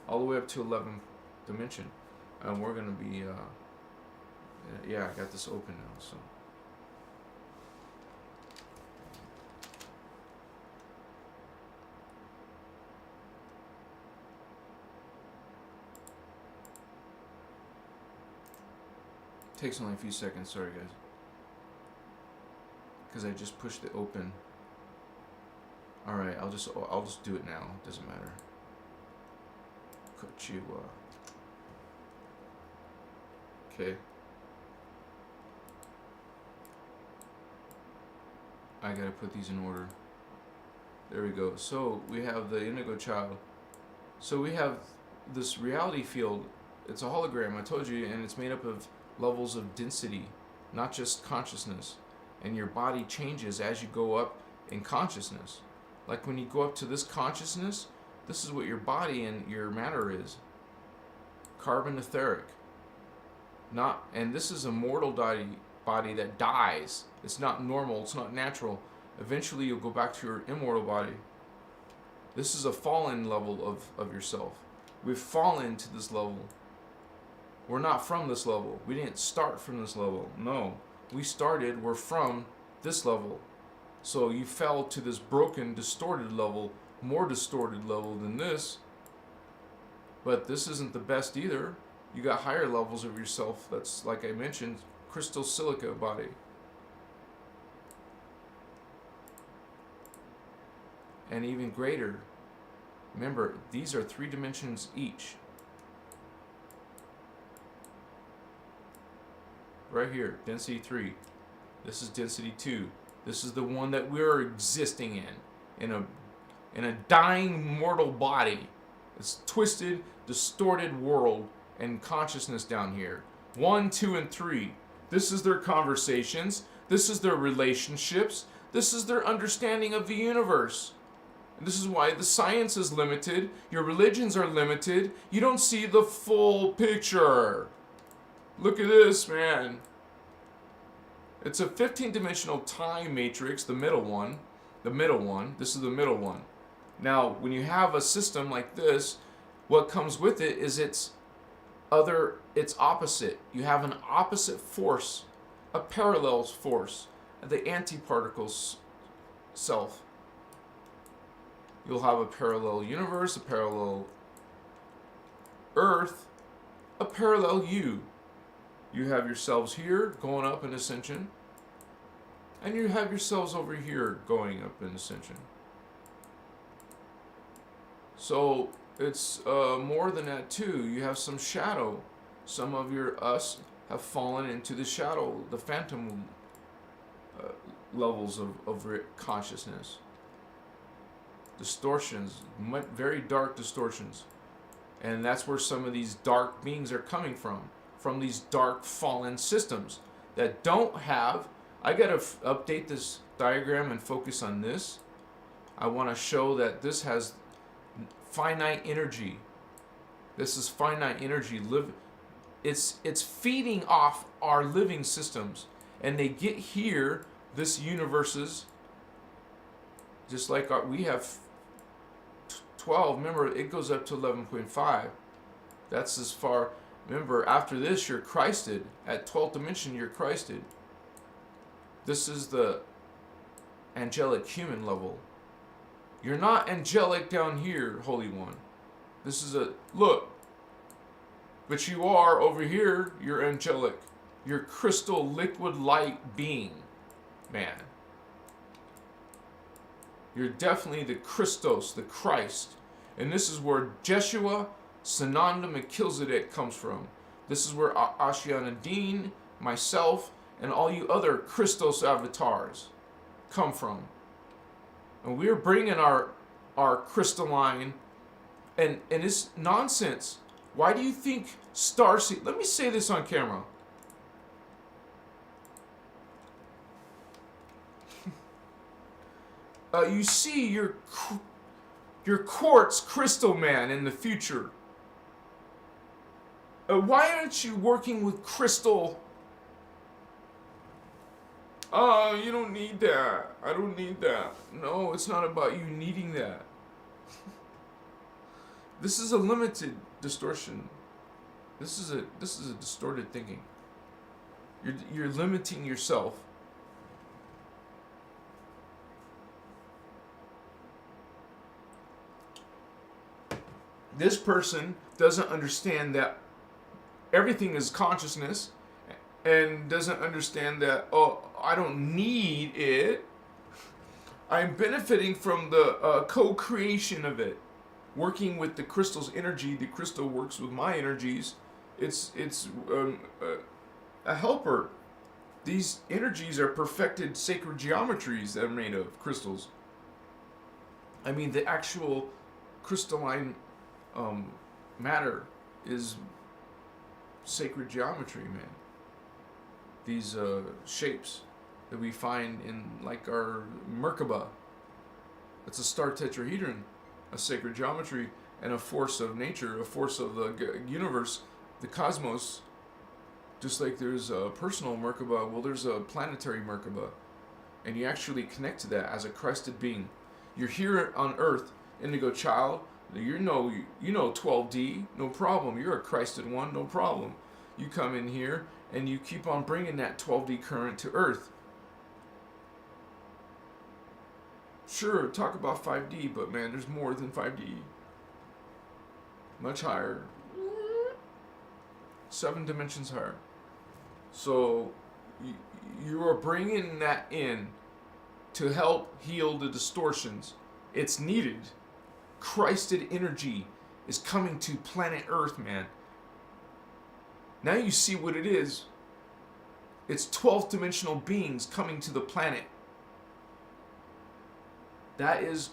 all the way up to 11th dimension, and we're gonna be yeah, I got this open now, so. Takes only a few seconds, sorry guys. Because I just pushed it open. Alright, I'll just do it now. Doesn't matter. Kochiwa. Okay. I gotta put these in order. There we go. So we have the Indigo Child. So we have this reality field. It's a hologram, I told you, and it's made up of levels of density, not just consciousness. And your body changes as you go up in consciousness. Like when you go up to this consciousness, this is what your body and your matter is. Carbon etheric. And this is a mortal body that dies. It's not normal, it's not natural. Eventually you'll go back to your immortal body. This is a fallen level of yourself. We've fallen to this level. We're not from this level. We didn't start from this level. No. We're from this level. So you fell to this broken, distorted level, more distorted level than this. But this isn't the best either. You got higher levels of yourself. That's, like I mentioned, crystal silica body. And even greater. Remember, these are 3 dimensions each. Right here, density 3. This is density 2. This is the one that we're existing in a dying mortal body. It's twisted, distorted world and consciousness down here. 1, 2, and 3. This is their conversations. This is their relationships. This is their understanding of the universe. And this is why the science is limited, your religions are limited, you don't see the full picture. Look at this, man. It's a 15-dimensional time matrix, the middle one. The middle one. This is the middle one. Now, when you have a system like this, what comes with it is it's opposite. You have an opposite force, a parallel force, the antiparticle self. You'll have a parallel universe, a parallel earth, a parallel you. You have yourselves here going up in ascension, and you have yourselves over here going up in ascension. So it's more than that too. You have some shadow. Some of your us have fallen into the shadow, the phantom levels of consciousness. Distortions, very dark distortions. And that's where some of these dark beings are coming from these dark fallen systems that don't have. I gotta update this diagram and focus on this. I want to show that this has finite energy. This is finite energy. It's feeding off our living systems, and they get here. This universes, just like we have 12. Remember, it goes up to 11.5. That's as far. Remember, after this, you're Christed. At 12th dimension, you're Christed. This is the angelic human level. You're not angelic down here, Holy One. This is a look. But you are over here, you're angelic. You're crystal liquid light being, man. You're definitely the Christos, the Christ. And this is where Jeshua, Sananda, Melchizedek comes from. This is where Ashiana Dean, myself, and all you other Christos avatars come from. And we're bringing our crystalline, and it's nonsense. Why do you think Starseed, let me say this on camera. You see your quartz crystal man in the future. Why aren't you working with crystal? You don't need that. I don't need that. No, it's not about you needing that. This is a limited distortion. This is a distorted thinking. You're limiting yourself. This person doesn't understand that everything is consciousness, and doesn't understand that, oh, I don't need it. I'm benefiting from the co-creation of it. Working with the crystal's energy, the crystal works with my energies. It's a helper. These energies are perfected sacred geometries that are made of crystals. I mean, the actual crystalline matter is sacred geometry, man. These shapes that we find in like our Merkaba. It's a star tetrahedron, a sacred geometry, and a force of nature, a force of the universe, the cosmos. Just like there's a personal Merkaba, well, there's a planetary Merkaba. And you actually connect to that as a Christed being. You're here on Earth, Indigo Child. You know 12D, no problem. You're a Christed one, no problem. You come in here and you keep on bringing that 12D current to Earth. Sure, talk about 5D, but man, there's more than 5D. Much higher. 7 dimensions higher. So you are bringing that in to help heal the distortions. It's needed. Christed energy is coming to planet Earth, man. Now you see what it is. It's 12th dimensional beings coming to the planet. That is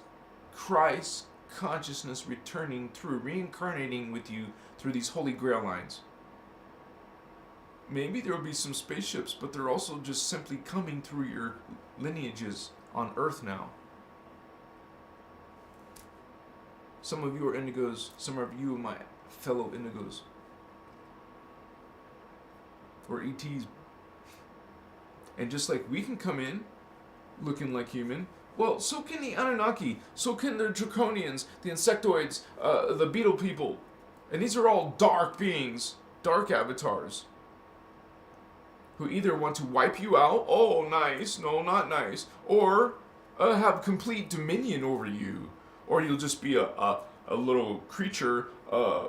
Christ consciousness returning through, reincarnating with you through these Holy Grail lines. Maybe there will be some spaceships, but they're also just simply coming through your lineages on Earth now. Some of you are indigos. Some of you are my fellow indigos. Or ETs. And just like we can come in looking like human, well, so can the Anunnaki, so can the Draconians, the Insectoids, the Beetle people. And these are all dark beings, dark avatars, who either want to wipe you out, oh nice, no not nice, or have complete dominion over you, or you'll just be a little creature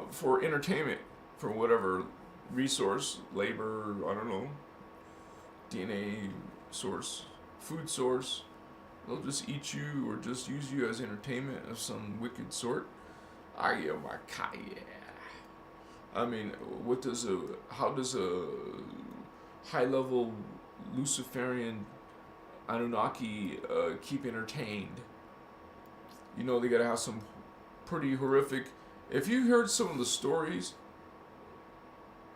for entertainment, for whatever resource, labor, I don't know, DNA source, food source. They'll just eat you or just use you as entertainment of some wicked sort. I am a kaya. I mean, how does a high-level Luciferian Anunnaki keep entertained? You know, they gotta have some pretty horrific. If you heard some of the stories,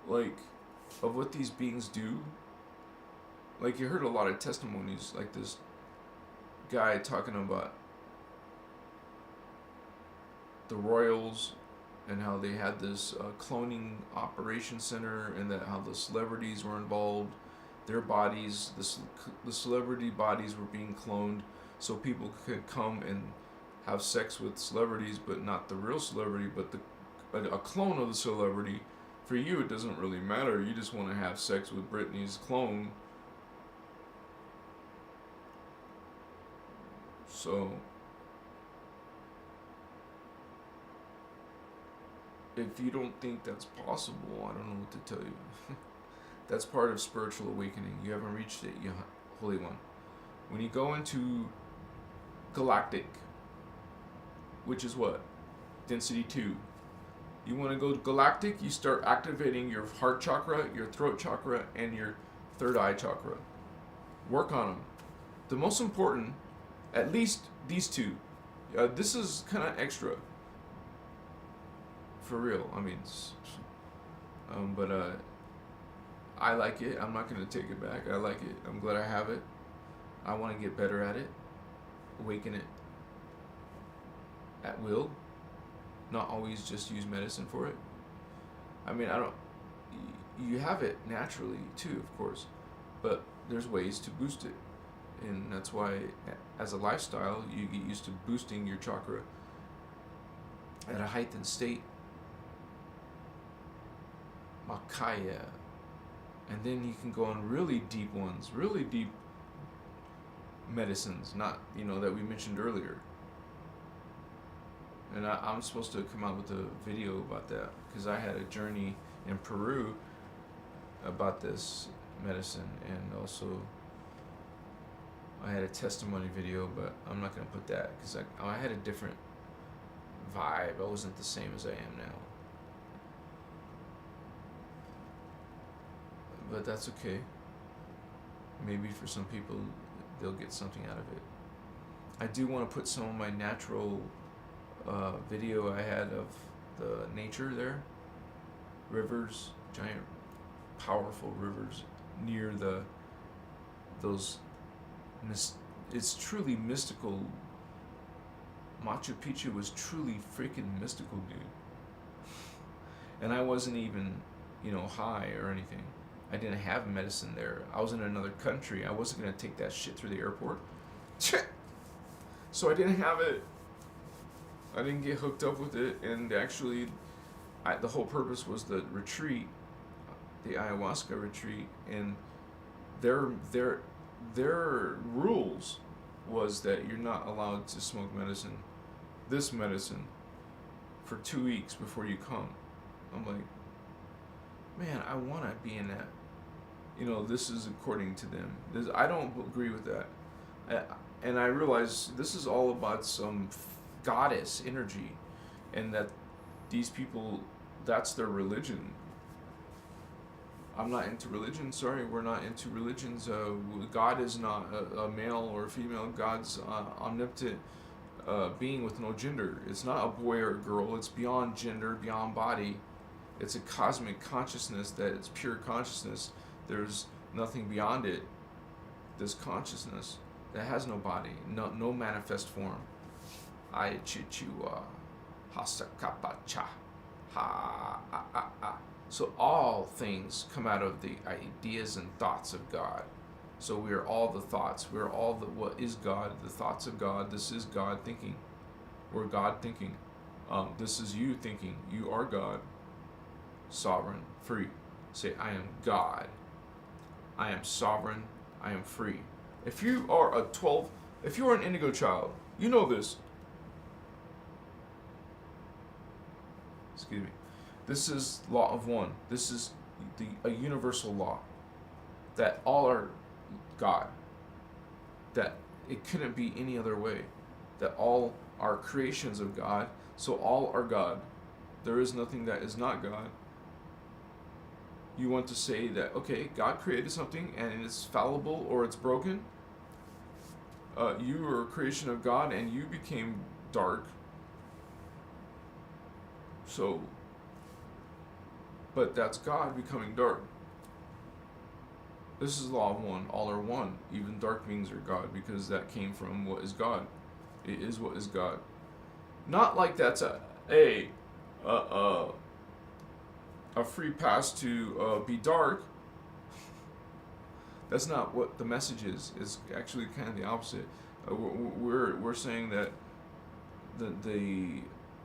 like, of what these beings do, like, you heard a lot of testimonies, like this guy talking about the royals and how they had this cloning operation center, and that how the celebrities were involved, their bodies, the celebrity bodies were being cloned so people could come and have sex with celebrities, but not the real celebrity, but a clone of the celebrity. For you, it doesn't really matter. You just want to have sex with Britney's clone. So, if you don't think that's possible, I don't know what to tell you. That's part of spiritual awakening. You haven't reached it, you Holy One. When you go into galactic, which is what? Density 2. You want to go to galactic, you start activating your heart chakra, your throat chakra, and your third eye chakra. Work on them. The most important, at least these two. This is kind of extra. For real. I mean, but I like it. I'm not going to take it back. I like it. I'm glad I have it. I want to get better at it. Awaken it at will. Not always just use medicine for it. I mean, you have it naturally too, of course, but there's ways to boost it. And that's why, as a lifestyle, you get used to boosting your chakra at a heightened state. Makaya. And then you can go on really deep ones, really deep medicines, not, that we mentioned earlier. And I'm supposed to come out with a video about that, because I had a journey in Peru about this medicine, and also I had a testimony video, but I'm not going to put that, because I had a different vibe. I wasn't the same as I am now. But that's okay. Maybe for some people, they'll get something out of it. I do want to put some of my natural video I had of the nature there. Rivers, giant, powerful rivers near it's truly mystical. Machu Picchu was truly freaking mystical, dude. And I wasn't even, high or anything. I didn't have medicine there. I was in another country. I wasn't going to take that shit through the airport. So I didn't have it. I didn't get hooked up with it. And actually, the whole purpose was the retreat, the ayahuasca retreat. And their rules was that you're not allowed to smoke this medicine, for 2 weeks before you come. I'm like, man, I want to be in that. This is according to them. I don't agree with that. And I realize this is all about some goddess energy, and that these people, that's their religion. I'm not into religion. Sorry, we're not into religions. God is not a male or a female. God's omnipotent being with no gender. It's not a boy or a girl. It's beyond gender, beyond body. It's a cosmic consciousness that it's pure consciousness. There's nothing beyond it. This consciousness that has no body, no manifest form. I Chichua. Hasakapacha. Ha. So all things come out of the ideas and thoughts of God. So we are all the thoughts. We're all the what is God, the thoughts of God. This is God thinking. We're God thinking. This is you thinking. You are God. Sovereign, free. Say, I am God. I am sovereign. I am free. If you are if you are an indigo child, you know this. Excuse me. This is law of one. This is a universal law. That all are God. That it couldn't be any other way. That all are creations of God. So all are God. There is nothing that is not God. You want to say that, okay, God created something and it's fallible or it's broken. You were a creation of God and you became dark. So, but that's God becoming dark. This is law of one. All are one. Even dark beings are God because that came from what is God. It is what is God. Not like that's a free pass to be dark. That's not what the message is. It's actually kind of the opposite. We're saying that the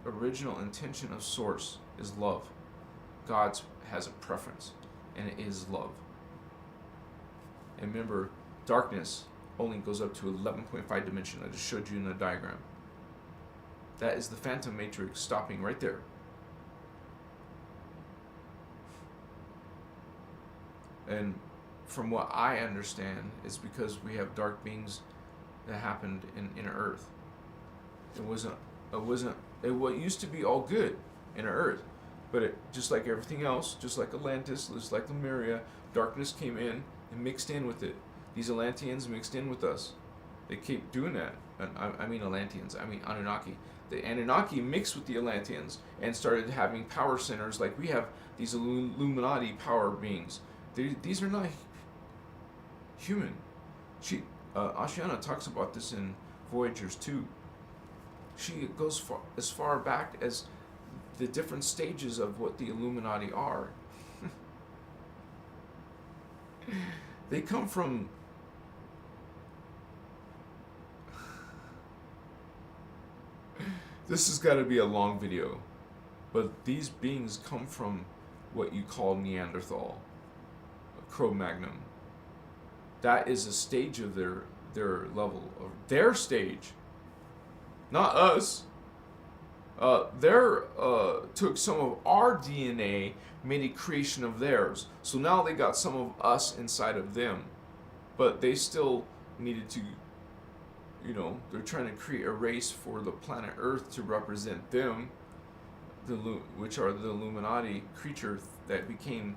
original intention of Source is love. God has a preference, and it is love. And remember, darkness only goes up to 11.5 dimension. I just showed you in the diagram. That is the phantom matrix stopping right there. And from what I understand, it's because we have dark beings that happened in Inner Earth. What used to be all good, Inner Earth. But it, just like everything else, just like Atlantis, just like Lemuria, darkness came in and mixed in with it. These Atlanteans mixed in with us. They keep doing that. I mean Atlanteans, I mean Anunnaki. The Anunnaki mixed with the Atlanteans and started having power centers like we have these Illuminati power beings. These are not human. Ashiana talks about this in Voyagers 2. She goes as far back as the different stages of what the Illuminati are. They come from this has got to be a long video, but these beings come from what you call Neanderthal, Cro-Magnon. That is a stage of their level, of their stage, not us. Took some of our DNA, made a creation of theirs. So now they got some of us inside of them, but they still needed to, they're trying to create a race for the planet Earth to represent them, which are the Illuminati creatures that became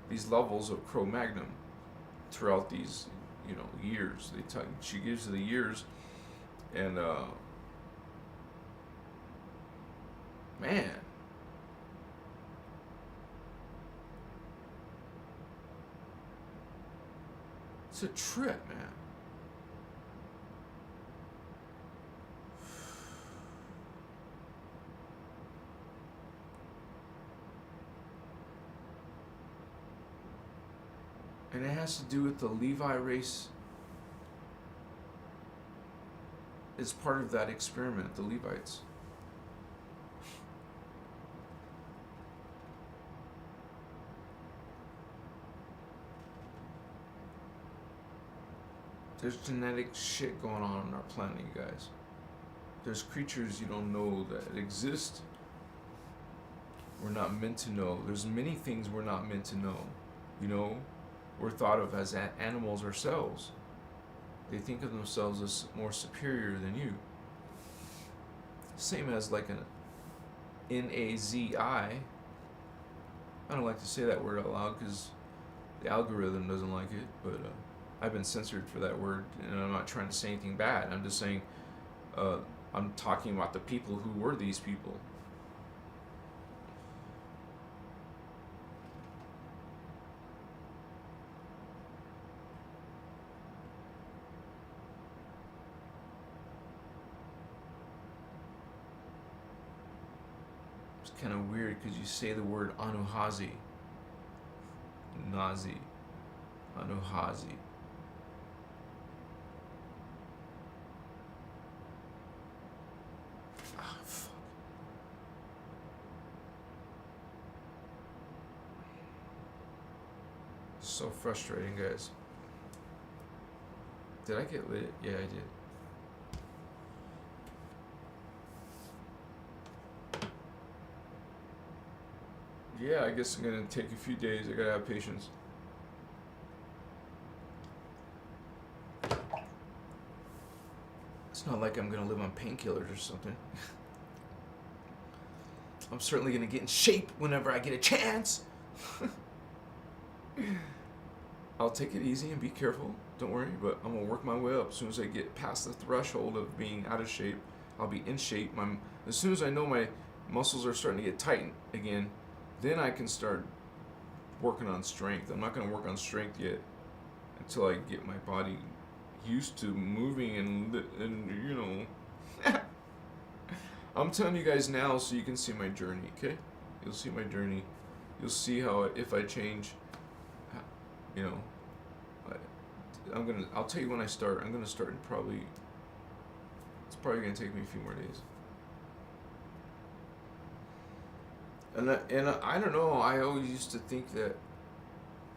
these levels of Cro-Magnon throughout these, years. She gives the years, and man. It's a trip, man. And it has to do with the Levi race. It's part of that experiment, the Levites. There's genetic shit going on our planet, you guys. There's creatures you don't know that exist. We're not meant to know. There's many things we're not meant to know. We're thought of as animals ourselves. They think of themselves as more superior than you. Same as like an Nazi. I don't like to say that word out loud because the algorithm doesn't like it, but I've been censored for that word, and I'm not trying to say anything bad. I'm just saying, I'm talking about the people who were these people. It's kind of weird because you say the word Anuhazi. Nazi. Anuhazi. Ah, fuck. So frustrating, guys. Did I get lit? Yeah, I did. Yeah, I guess I'm gonna take a few days. I gotta have patience. It's not like I'm gonna live on painkillers or something. I'm certainly gonna get in shape whenever I get a chance. I'll take it easy and be careful. Don't worry, but I'm gonna work my way up. As soon as I get past the threshold of being out of shape, I'll be in shape. As soon as I know my muscles are starting to get tight again, then I can start working on strength. I'm not gonna work on strength yet until I get my body used to moving and you know. I'm telling you guys now so you can see my journey, okay? You'll see my journey. You'll see how if I change, you know, I'll tell you when I start. I'm gonna start in it's probably gonna take me a few more days. And I don't know, I always used to think that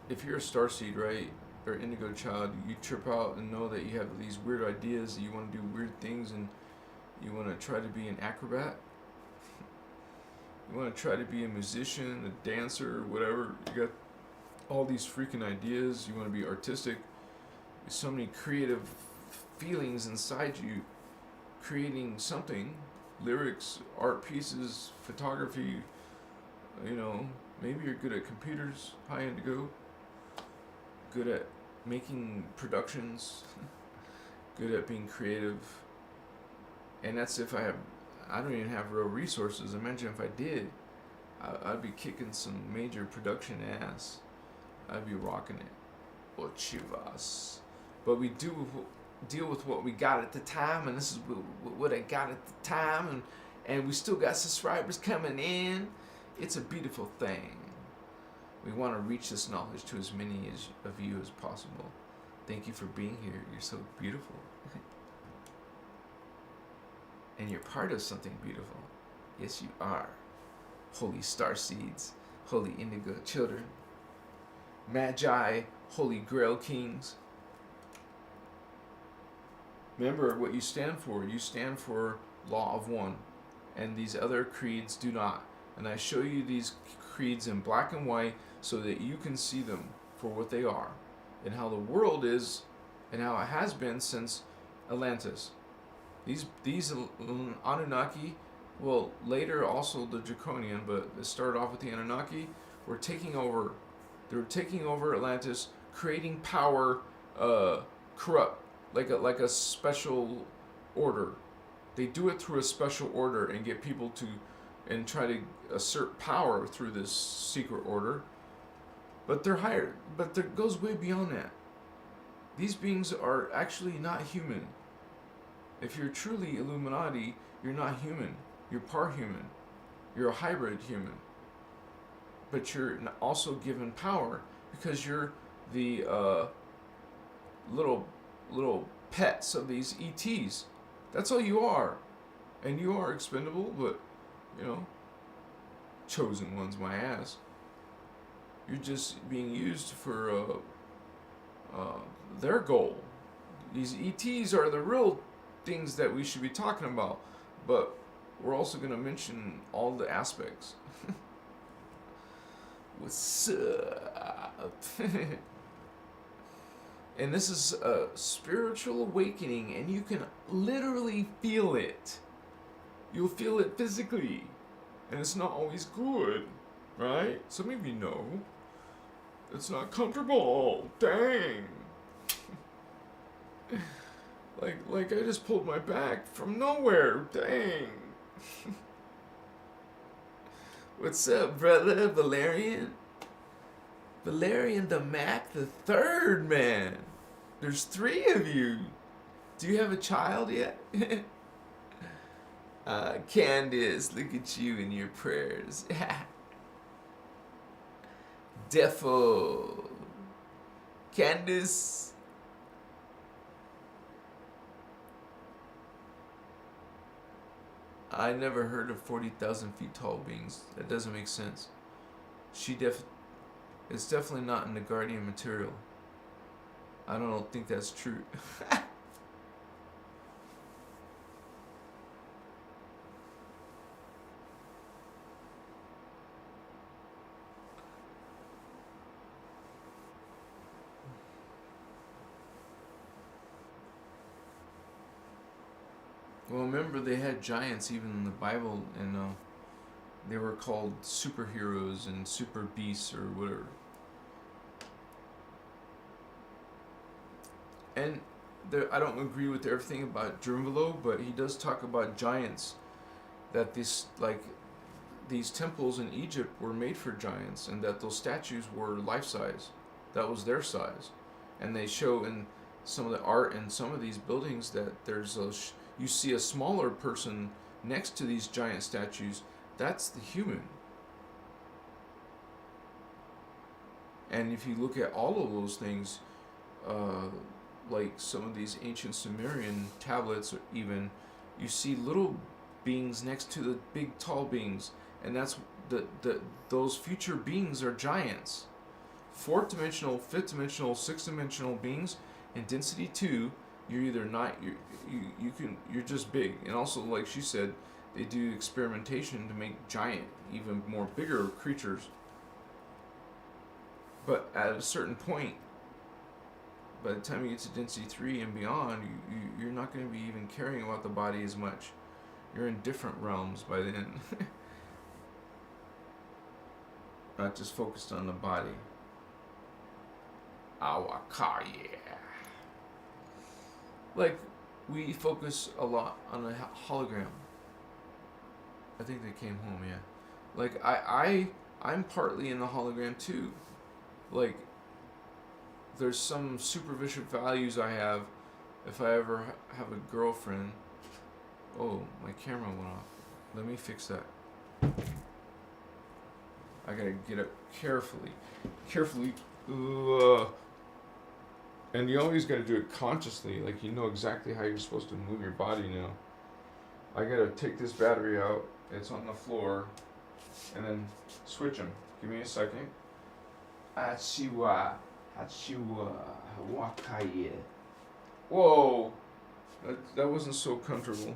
if you're a starseed, right, or indigo child, you trip out and know that you have these weird ideas, that you want to do weird things, and you want to try to be an acrobat. You want to try to be a musician, a dancer, whatever. You got all these freaking ideas. You want to be artistic. There's so many creative feelings inside you, creating something, lyrics, art pieces, photography. You know, maybe you're good at computers, high indigo, good at making productions, good at being creative. And that's if I don't even have real resources. Imagine if I did, I'd be kicking some major production ass. I'd be rocking it. Or chivas. But we do deal with what we got at the time, and this is what I got at the time, and we still got subscribers coming in. It's a beautiful thing. We want to reach this knowledge to as many of you as possible. Thank you for being here. You're so beautiful. And you're part of something beautiful. Yes, you are. Holy starseeds, holy indigo children, magi, holy grail kings. Remember what you stand for. You stand for law of one, and these other creeds do not. And I show you these creeds in black and white so that you can see them for what they are, and how the world is, and how it has been since Atlantis. These Anunnaki, well, later also the Draconian, but it started off with the Anunnaki, were taking over. They were taking over Atlantis, creating power, corrupt, like a special order. They do it through a special order and get people to, and try to assert power through this secret order. But they're higher. But it goes way beyond that. These beings are actually not human. If you're truly Illuminati, you're not human. You're par-human. You're a hybrid human. But you're also given power because you're the little pets of these ETs. That's all you are. And you are expendable, but, you know, chosen ones, my ass. You're just being used for their goal. These ETs are the real things that we should be talking about, but we're also going to mention all the aspects. What's up? And this is a spiritual awakening, and you can literally feel it. You'll feel it physically, and it's not always good, right? Some of you know. It's not comfortable. Dang. Like I just pulled my back from nowhere. Dang. What's up, brother? Valerian? Valerian the Mac the Third, man. There's 3 of you. Do you have a child yet? Candace, look at you and your prayers. Defo. Candace. I never heard of 40,000 feet tall beings. That doesn't make sense. It's definitely not in the Guardian material. I don't think that's true. Well, remember they had giants even in the Bible, and they were called superheroes and super beasts or whatever. And I don't agree with everything about Drunvalo, but he does talk about giants. That these temples in Egypt were made for giants, and that those statues were life size. That was their size, and they show in some of the art in some of these buildings that there's you see a smaller person next to these giant statues. That's the human. And if you look at all of those things, like some of these ancient Sumerian tablets, or even, you see little beings next to the big tall beings, and that's those future beings are giants. 4th dimensional, 5th dimensional, 6th dimensional beings in density 2. You're either not, you're just big. And also, like she said, they do experimentation to make giant, even more bigger creatures. But at a certain point, by the time you get to density 3 and beyond, you're not going to be even caring about the body as much. You're in different realms by then. Not just focused on the body. Awakaye. Like, we focus a lot on a hologram. I think they came home, yeah. Like, I'm partly in the hologram too. Like, there's some superficial values I have if I ever have a girlfriend. Oh, my camera went off. Let me fix that. I gotta get up carefully. And you always gotta do it consciously. Like, you know exactly how you're supposed to move your body now. I gotta take this battery out. It's on the floor. And then switch them. Give me a second. Achiwa. Wakaye. Whoa. That wasn't so comfortable.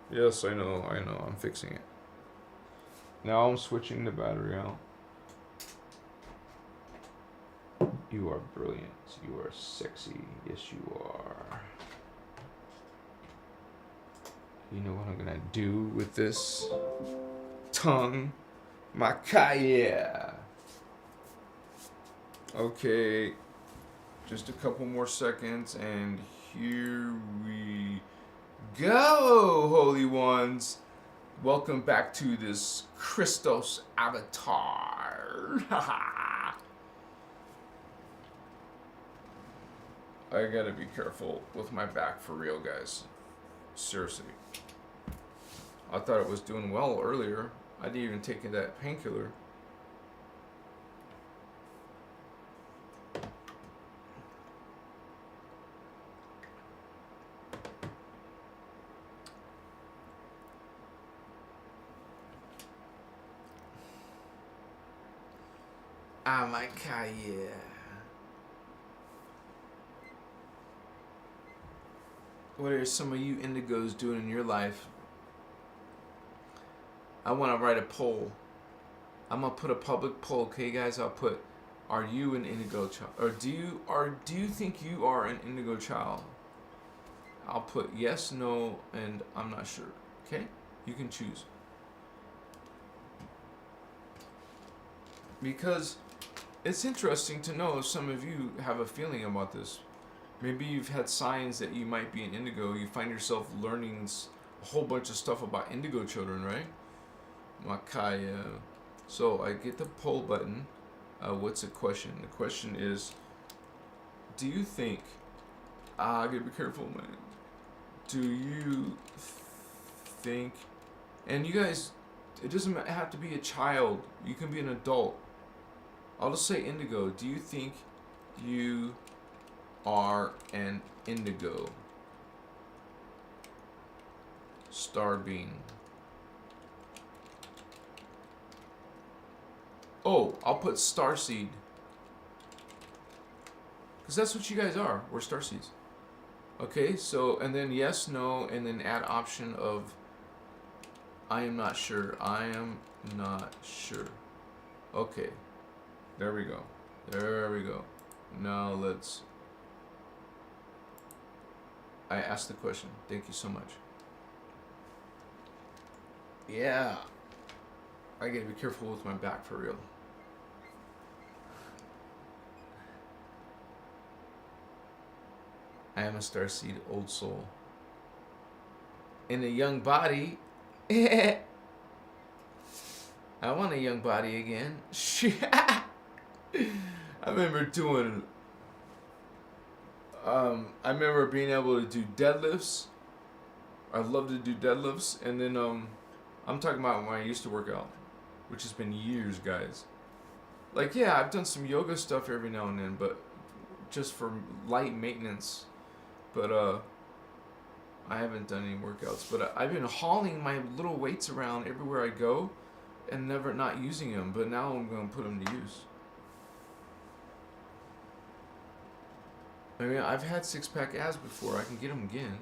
Yes, I know. I'm fixing it. Now I'm switching the battery out. You are brilliant. You are sexy. Yes, you are. You know what I'm gonna do with this tongue? Makaya. Okay. Just a couple more seconds, and here we go, holy ones. Welcome back to this Christos avatar. I gotta be careful with my back for real, guys. Seriously. I thought it was doing well earlier. I didn't even take that painkiller. Ah, my God, yeah. What are some of you indigos doing in your life? I want to write a poll. I'm gonna put a public poll, okay, guys? I'll put, are you an indigo child, or do you think you are an indigo child? I'll put yes, no, and I'm not sure. Okay, you can choose. Because it's interesting to know if some of you have a feeling about this. Maybe you've had signs that you might be an indigo. You find yourself learning a whole bunch of stuff about indigo children, right? Makaya. So I get the poll button. What's the question? The question is, do you think... I gotta be careful, man. do you think, and you guys, it doesn't have to be a child, you can be an adult. I'll just say Indigo. Do you think you are an indigo star being? Oh, I'll put starseed, because that's what you guys are. We're starseeds. Okay, so, and then yes, no, and then add option of I am not sure. I am not sure. Okay. There we go. There we go. Now let's... I asked the question. Thank you so much. Yeah. I gotta be careful with my back for real. I am a starseed, old soul. In a young body. I want a young body again. I remember doing... I remember being able to do deadlifts. I love to do deadlifts. And then I'm talking about when I used to work out, which has been years, guys. Like, yeah, I've done some yoga stuff every now and then, but just for light maintenance. But I haven't done any workouts. But I've been hauling my little weights around everywhere I go and never not using them. But now I'm going to put them to use. I mean, I've had six-pack abs before. I can get them again.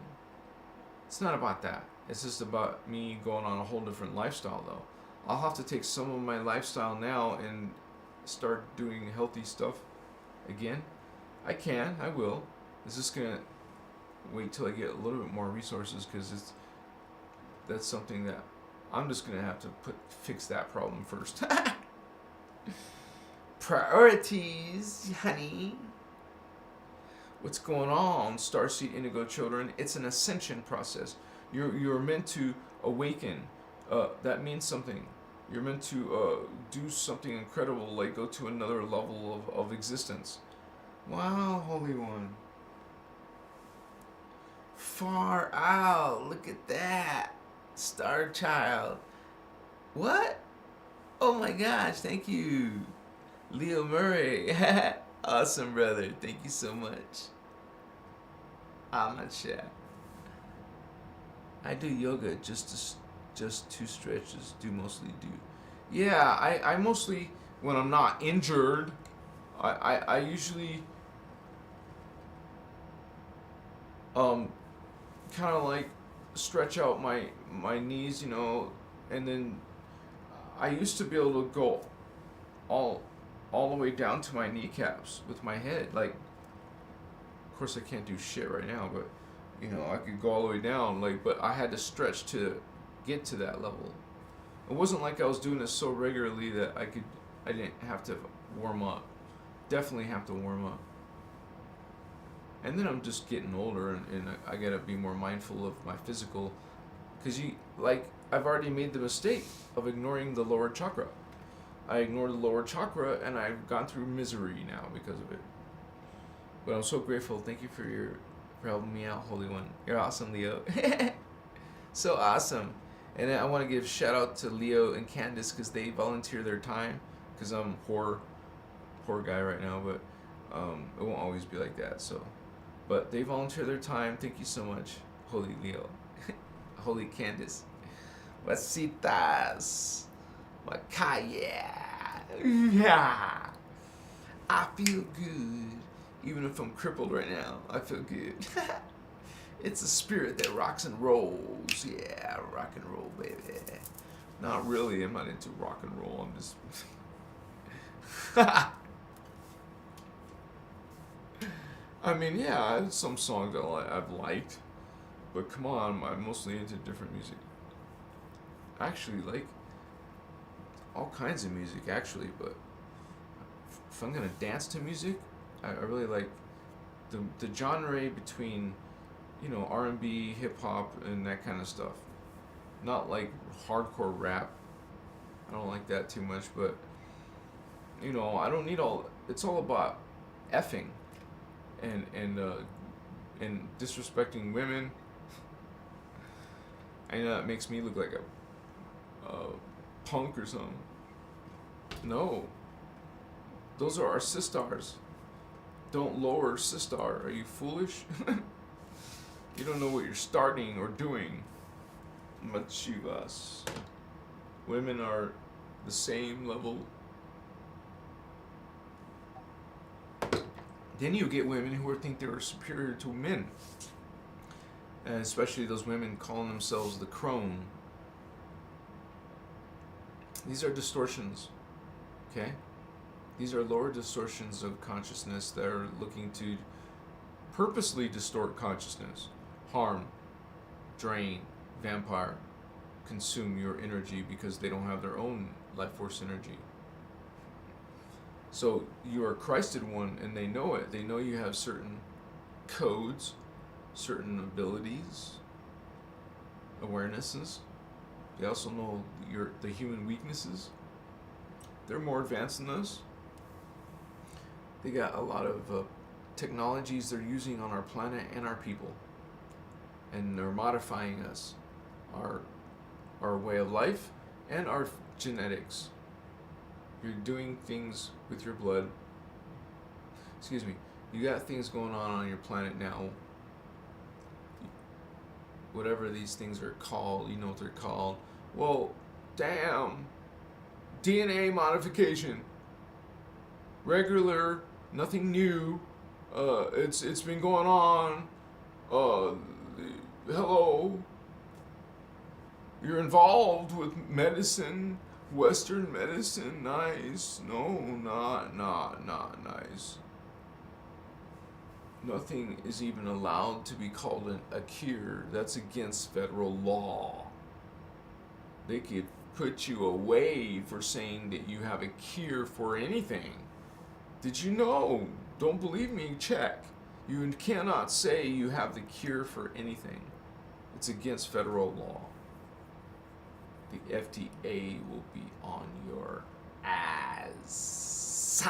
It's not about that. It's just about me going on a whole different lifestyle, though. I'll have to take some of my lifestyle now and start doing healthy stuff again. I can. I will. It's just going to wait till I get a little bit more resources, because that's something that I'm just going to have to fix that problem first. Priorities, honey. What's going on, Starseed Indigo Children? It's an ascension process. You're meant to awaken. That means something. You're meant to do something incredible, like go to another level of existence. Wow, Holy One. Far out. Look at that. Star Child. What? Oh my gosh, thank you. Leo Murray. Awesome, brother. Thank you so much. I'm not sure. I do yoga just two stretches. Do mostly do. Yeah, I mostly, when I'm not injured, I usually kind of like stretch out my knees, you know, and then I used to be able to go all the way down to my kneecaps with my head. Like, of course I can't do shit right now, but you know, I could go all the way down, like, but I had to stretch to get to that level. It wasn't like I was doing this so regularly that I didn't have to warm up. Definitely have to warm up. And then I'm just getting older, and I gotta be more mindful of my physical, because I've already made the mistake of ignoring the lower chakra. I ignored the lower chakra, and I've gone through misery now because of it. But I'm so grateful. Thank you for helping me out, Holy One. You're awesome, Leo. So awesome. And then I want to give shout out to Leo and Candace, because they volunteer their time, because I'm poor guy right now, but it won't always be like that. So, but they volunteer their time. Thank you so much, Holy Leo. Holy Candace. Wasitas. Wakaya. Yeah. I feel good. Even if I'm crippled right now, I feel good. It's a spirit that rocks and rolls. Yeah, rock and roll, baby. Not really. I'm not into rock and roll. I'm just... I mean, yeah, some songs I've liked. But come on, I'm mostly into different music. I actually like all kinds of music, actually. But if I'm going to dance to music, I really like the genre between, you know, R&B, hip-hop, and that kind of stuff. Not like hardcore rap. I don't like that too much, but, you know, I don't need all... It's all about effing and disrespecting women I know it makes me look like a punk or something. No. Those are our sistars. Don't lower sistar. Are you foolish? You don't know what you're starting or doing. Machivas. Women are the same level. Then you get women who think they are superior to men. And especially those women calling themselves the crone. These are distortions. Okay? These are lower distortions of consciousness that are looking to purposely distort consciousness, harm, drain, vampire, consume your energy because they don't have their own life force energy. So you are Christed one, and they know it. They know you have certain codes, certain abilities, awarenesses. They also know the human weaknesses. They're more advanced than us. They got a lot of technologies they're using on our planet and our people, and they're modifying us, our way of life and our genetics. You're doing things with your blood. Excuse me. You got things going on your planet now. Whatever these things are called, you know what they're called. Well, damn. DNA modification. Regular, nothing new. It's been going on. Hello. You're involved with medicine, Western medicine. Nice. No, not nice. Nothing is even allowed to be called a cure. That's against federal law. They could put you away for saying that you have a cure for anything. Did you know? Don't believe me? Check. You cannot say you have the cure for anything. It's against federal law. The FDA will be on your ass.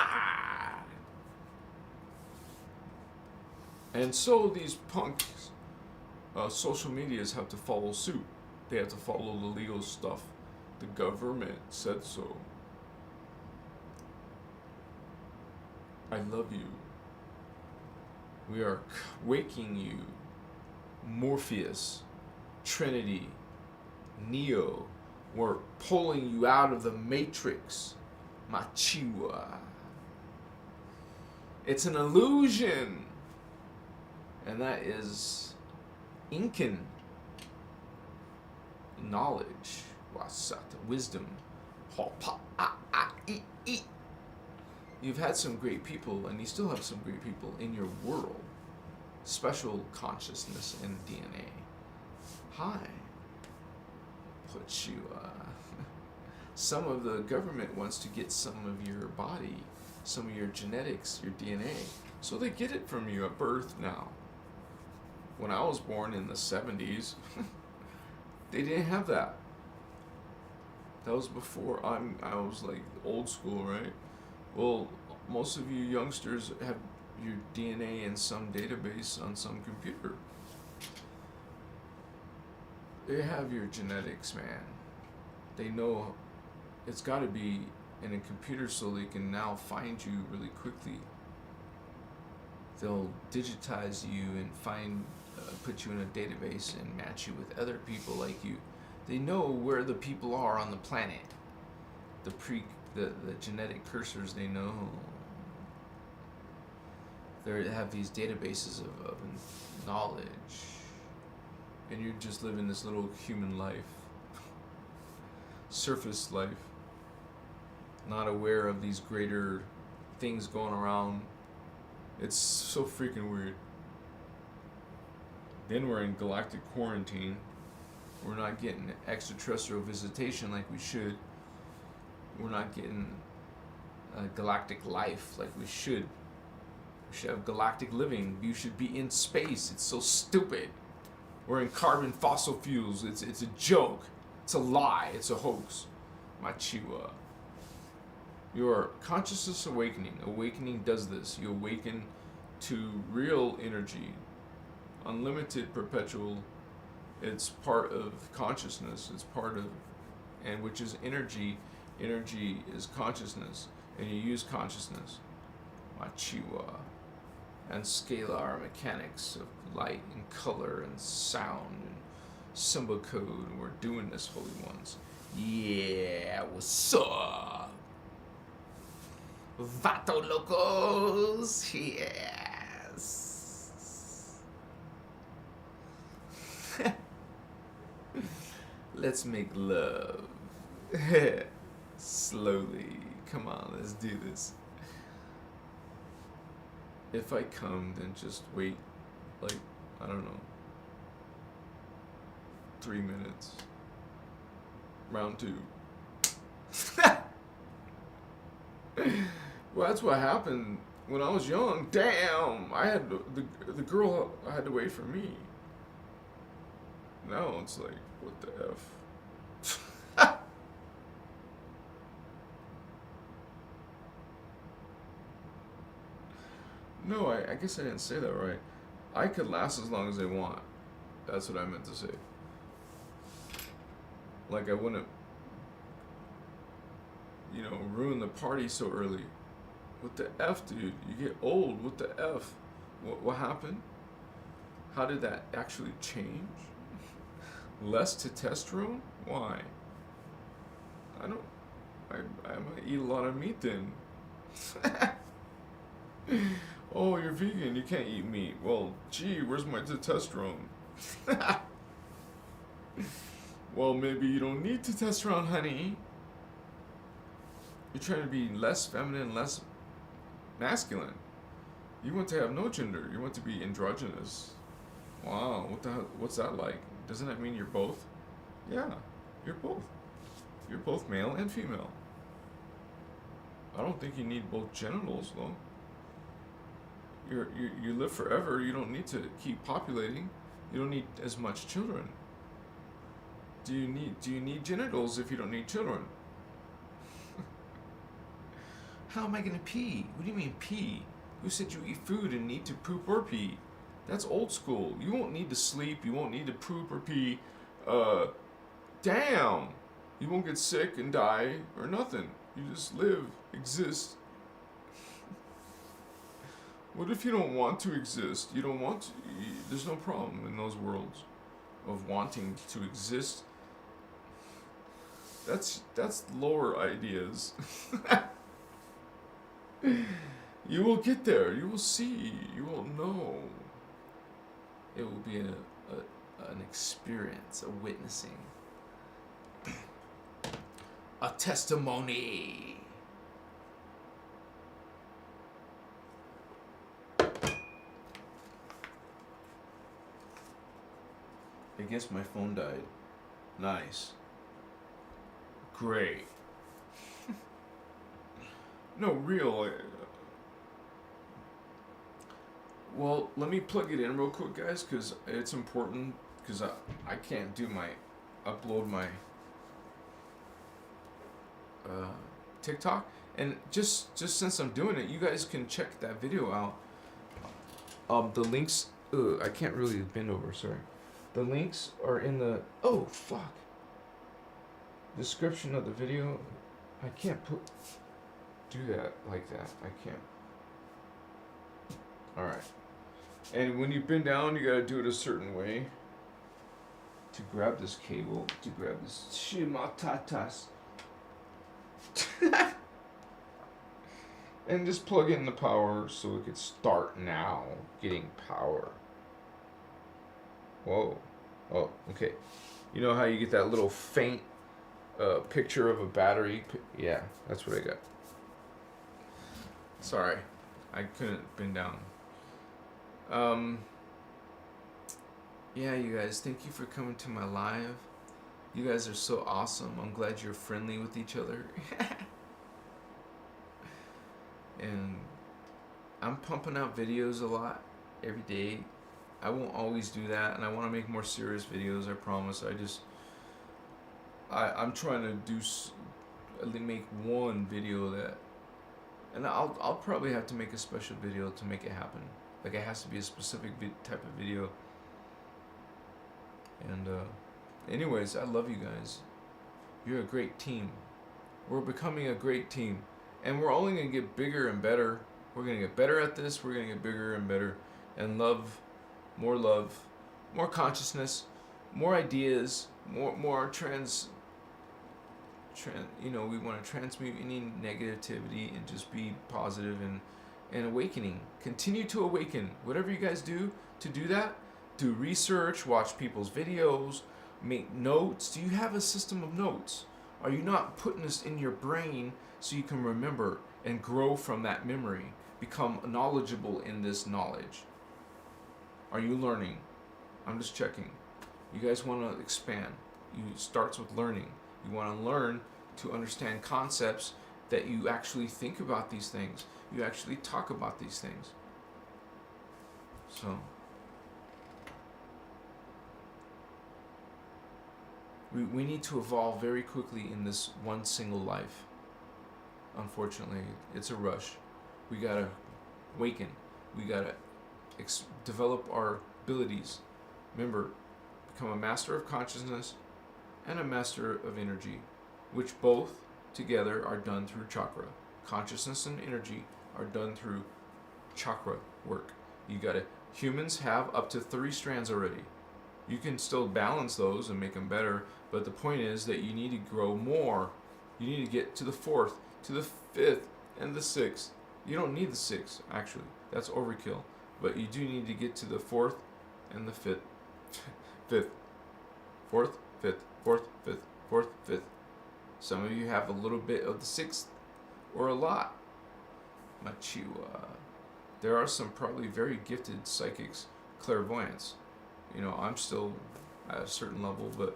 And so these punks, social medias have to follow suit. They have to follow the legal stuff. The government said so. I love you. We are waking you. Morpheus, Trinity, Neo. We're pulling you out of the matrix. Machiwa. It's an illusion. And that is Incan knowledge. Wasata. Wisdom. You've had some great people, and you still have some great people in your world. Special consciousness and DNA. Hi. Put you, some of the government wants to get some of your body, some of your genetics, your DNA. So they get it from you at birth now. When I was born in the 70s, they didn't have that. That was before I was like old school, right? Well, most of you youngsters have your DNA in some database on some computer. They have your genetics, man. They know it's got to be in a computer so they can now find you really quickly. They'll digitize you and put you in a database and match you with other people like you. They know where the people are on the planet. The genetic cursors, they know. They have these databases of knowledge. And you're just living this little human life. Surface life. Not aware of these greater things going around. It's so freaking weird. Then we're in galactic quarantine. We're not getting extraterrestrial visitation like we should. We're not getting galactic life like we should. We should have galactic living. You should be in space. It's so stupid. We're in carbon fossil fuels. It's a joke. It's a lie. It's a hoax. Machiwa. Your consciousness awakening. Awakening does this. You awaken to real energy. Unlimited perpetual It's part of consciousness. It's part of, and which is energy. Energy is consciousness, and you use consciousness, Machiwa, and scalar mechanics of light and color and sound and symbol code. And we're doing this, holy ones. Yeah, what's up? Vato locos, yes. Let's make love. Slowly. Come on, let's do this. If I come, then just wait, like, I don't know, 3 minutes. Round 2. Well, that's what happened when I was young. Damn, I had the girl had to wait for me. Now it's like, what the F? No, I guess I didn't say that right. I could last as long as I want. That's what I meant to say. Like, I wouldn't, ruin the party so early. What the F, dude? You get old. What the F? What happened? How did that actually change? Less testosterone? Why? I might eat a lot of meat then. Oh, you're vegan. You can't eat meat. Well, gee, where's my testosterone? Well, maybe you don't need testosterone, honey. You're trying to be less feminine, less masculine. You want to have no gender. You want to be androgynous. Wow, what the hell? What's that like? Doesn't that mean you're both? Yeah, you're both. You're both male and female. I don't think you need both genitals, though. You live forever. You don't need to keep populating. You don't need as much children. Do you need genitals if you don't need children? How am I gonna pee? What do you mean pee? Who said you eat food and need to poop or pee? That's old school. You won't need to sleep. You won't need to poop or pee. Damn. You won't get sick and die or nothing. You just live, exist. What if you don't want to exist? You don't want to. There's no problem in those worlds of wanting to exist. That's lower ideas. You will get there. You will see. You will know. It will be an experience, a witnessing, a testimony. I guess my phone died. Nice. Great. No, real. Well, let me plug it in real quick, guys, because it's important, because I can't do upload my TikTok. And just since I'm doing it, you guys can check that video out. The links, I can't really bend over, sorry. The links are in the, description of the video. I can't do that like that. I can't. Alright. And when you bend down, you gotta do it a certain way. To grab this cable, to grab this shimatatas. And just plug in the power so it could start now getting power. Whoa. Oh, okay. You know how you get that little faint picture of a battery? Yeah, that's what I got. Sorry, I couldn't bend down. Yeah, you guys, thank you for coming to my live. You guys are so awesome. I'm glad you're friendly with each other. And I'm pumping out videos a lot every day. I won't always do that, and I want to make more serious videos, I promise. I'm trying to make one video that, and I'll probably have to make a special video to make it happen. Like, it has to be a specific type of video. And anyways, I love you guys. You're a great team. We're becoming a great team. And we're only going to get bigger and better. We're going to get better at this. We're going to get bigger and better. And love, more consciousness, more ideas, more we want to transmute any negativity and just be positive and awakening. Continue to awaken. Whatever you guys do to do that, do research, watch people's videos, make notes. Do you have a system of notes? Are you not putting this in your brain so you can remember and grow from that memory, become knowledgeable in this knowledge? Are you learning? I'm just checking. You guys want to expand. It starts with learning. You want to learn to understand concepts that you actually think about these things. You actually talk about these things. So, we need to evolve very quickly in this one single life. Unfortunately, it's a rush. We gotta awaken. We gotta develop our abilities. Remember, become a master of consciousness and a master of energy, which both together are done through chakra. Consciousness and energy are done through chakra work. Humans have up to 3 strands already. You can still balance those and make them better, but the point is that you need to grow more. You need to get to the 4th, to the 5th, and the 6th. You don't need the 6th, actually. That's overkill. But you do need to get to the 4th and the 5th. 5th. 4th, 5th, 4th, 5th, 4th, 5th. Some of you have a little bit of the 6th, or a lot. There are some probably very gifted psychics, clairvoyants. I'm still at a certain level, but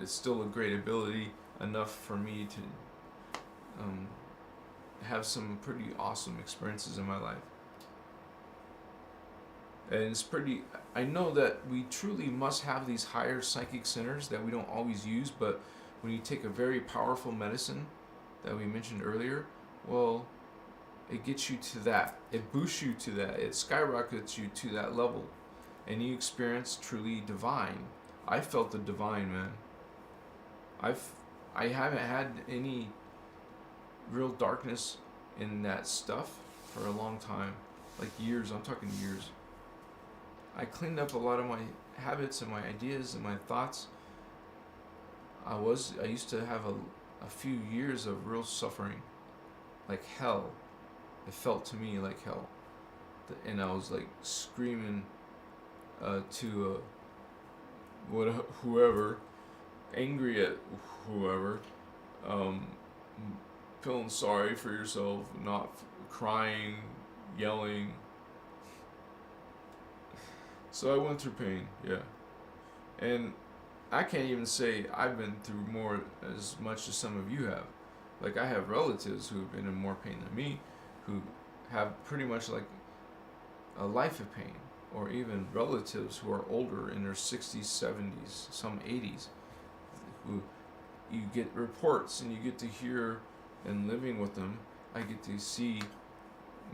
it's still a great ability, enough for me to have some pretty awesome experiences in my life. And I know that we truly must have these higher psychic centers that we don't always use, but when you take a very powerful medicine that we mentioned earlier, well, it gets you to that. It boosts you to that. It skyrockets you to that level. And you experience truly divine. I felt the divine, man. I haven't had any real darkness in that stuff for a long time. Like years, I'm talking years. I cleaned up a lot of my habits and my ideas and my thoughts. I used to have a few years of real suffering. Like hell. It felt to me like hell. And I was like screaming to whoever, angry at whoever, feeling sorry for yourself, not crying, yelling. So I went through pain, yeah. And I can't even say I've been through more as much as some of you have. Like I have relatives who have been in more pain than me, who have pretty much like a life of pain, or even relatives who are older in their 60s, 70s, some 80s, who you get reports and you get to hear, and living with them, I get to see,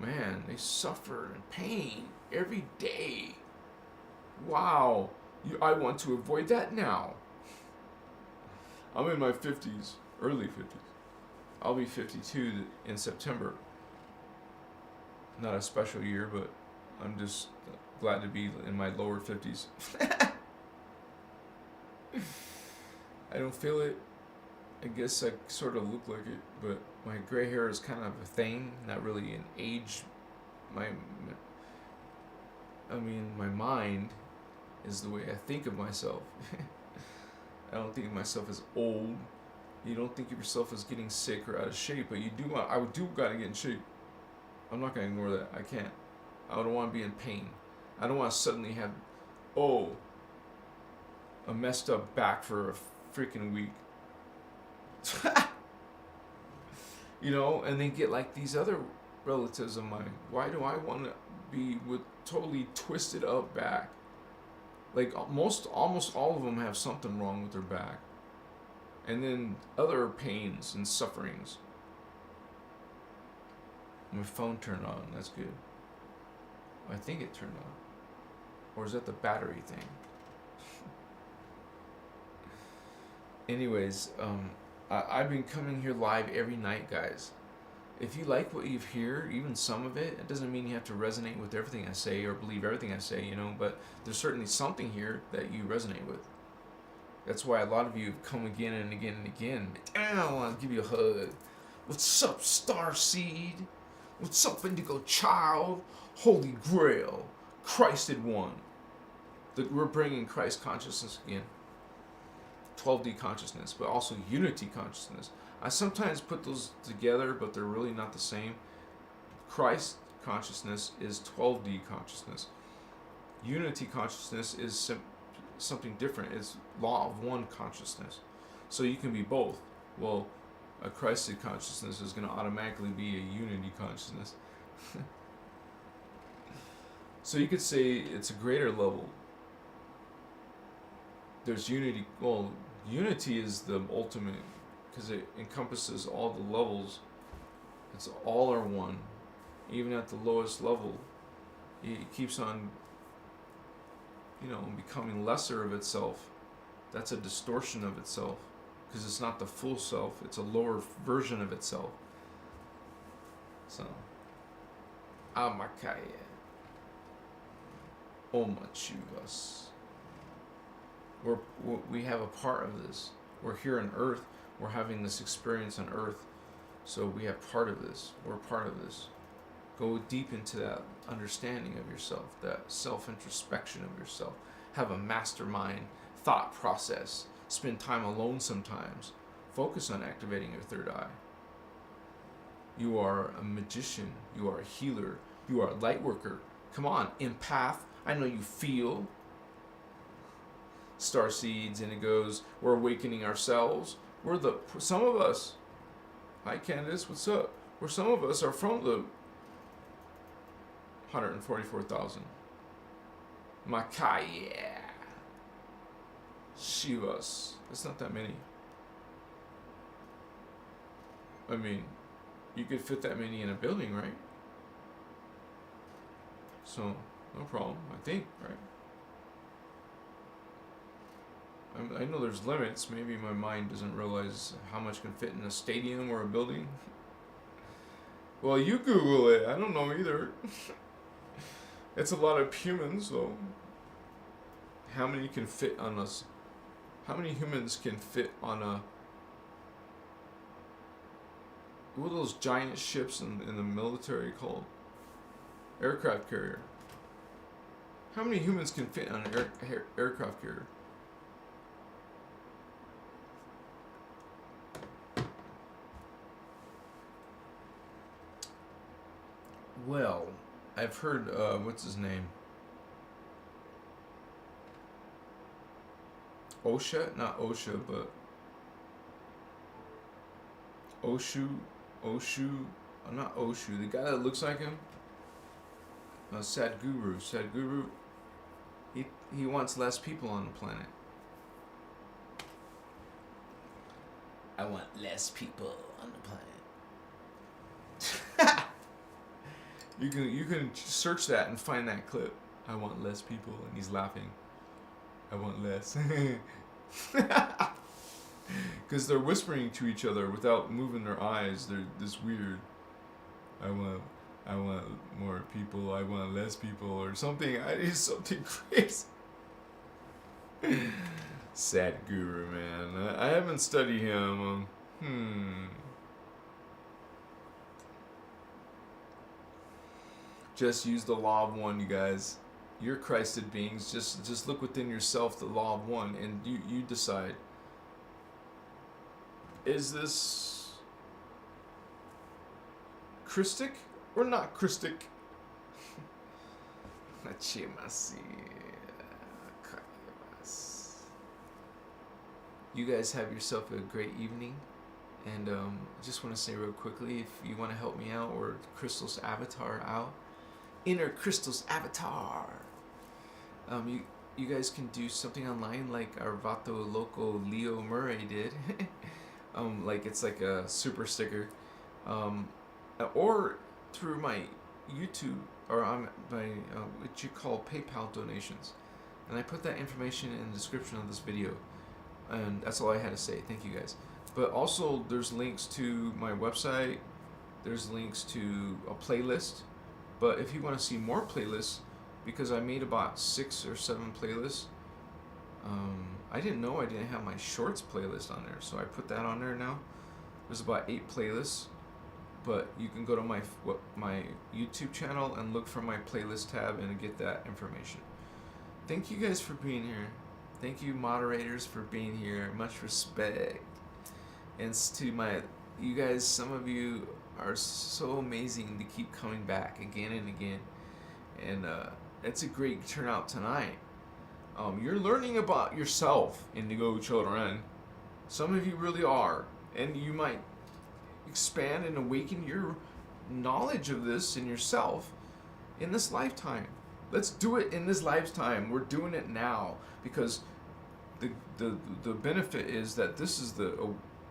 man, they suffer in pain every day. Wow, I want to avoid that now. I'm in my 50s, early 50s. I'll be 52 in September. Not a special year, but I'm just glad to be in my lower 50s. I don't feel it. I guess I sort of look like it, but my gray hair is kind of a thing, not really an age. My mind is the way I think of myself. I don't think of myself as old. You don't think of yourself as getting sick or out of shape, but I do gotta get in shape. I'm not gonna ignore that. I can't. I don't want to be in pain. I don't want to suddenly have, a messed up back for a freaking week. And they get like these other relatives of mine. Why do I want to be with totally twisted up back? Like almost all of them have something wrong with their back. And then other pains and sufferings. My phone turned on. That's good. I think it turned on. Or is that the battery thing? Anyways, I've been coming here live every night, guys. If you like what you hear, even some of it, it doesn't mean you have to resonate with everything I say or believe everything I say, you know, but there's certainly something here that you resonate with. That's why a lot of you have come again and again and again. And I want to give you a hug. What's up, Starseed? What's up, Indigo Child? Holy Grail. Christed One. We're bringing Christ consciousness again. 12D consciousness, but also unity consciousness. I sometimes put those together, but they're really not the same. Christ consciousness is 12D consciousness. Unity consciousness is something different. It's law of one consciousness. So you can be both. Well, a Christed consciousness is going to automatically be a unity consciousness. So you could say it's a greater level. There's unity. Well, unity is the ultimate, because it encompasses all the levels. It's all are one. Even at the lowest level, it keeps on, becoming lesser of itself. That's a distortion of itself, because it's not the full self. It's a lower version of itself. So, Amakaya. Omachuvas. We have a part of this. We're here on Earth. We're having this experience on Earth. So we have part of this. We're part of this. Go deep into that understanding of yourself, that self-introspection of yourself. Have a mastermind thought process. Spend time alone sometimes. Focus on activating your third eye. You are a magician. You are a healer. You are a light worker. Come on, empath. I know you feel. Starseeds, indigos, we're awakening ourselves. Some of us, hi Candace, what's up? Some of us are from the 144,000. Makaya. Shivas. That's not that many. I mean, you could fit that many in a building, right? So, no problem, I think, right? I know there's limits. Maybe my mind doesn't realize how much can fit in a stadium or a building. Well, you Google it. I don't know either. It's a lot of humans, though. How many can fit on us? How many humans can fit on a... What are those giant ships in the military called? Aircraft carrier. How many humans can fit on an aircraft carrier? Well, I've heard, what's his name? Osha? Not Osha, but... Oshu? Not Oshu. The guy that looks like him? Sadhguru. He wants less people on the planet. I want less people on the planet. You can search that and find that clip. I want less people, and he's laughing. I want less. Because they're whispering to each other without moving their eyes. They're this weird. I want more people. I want less people, or something. It's something crazy. Sadhguru, man. I haven't studied him. Just use the law of one, you guys. You're Christed beings. Just look within yourself, the law of one, and you decide. Is this Christic or not Christic? You guys have yourself a great evening. And I just want to say real quickly, if you want to help me out, or Crystal's avatar out, Inner Christos avatar. You guys can do something online like our Vato Loco Leo Murray did. Like it's like a super sticker. Or through my YouTube, or my what you call PayPal donations. And I put that information in the description of this video. And that's all I had to say. Thank you guys. But also, there's links to my website. There's links to a playlist. But if you want to see more playlists, because I made about 6 or 7 playlists, I didn't know I didn't have my shorts playlist on there, so I put that on there now. There's about 8 playlists, but you can go to my YouTube channel and look for my playlist tab and get that information. Thank you guys for being here. Thank you moderators for being here. Much respect. And to you guys, some of you are so amazing to keep coming back again and again. And it's a great turnout tonight. You're learning about yourself, Indigo Children. Some of you really are. And you might expand and awaken your knowledge of this in yourself in this lifetime. Let's do it in this lifetime. We're doing it now because the benefit is that this is the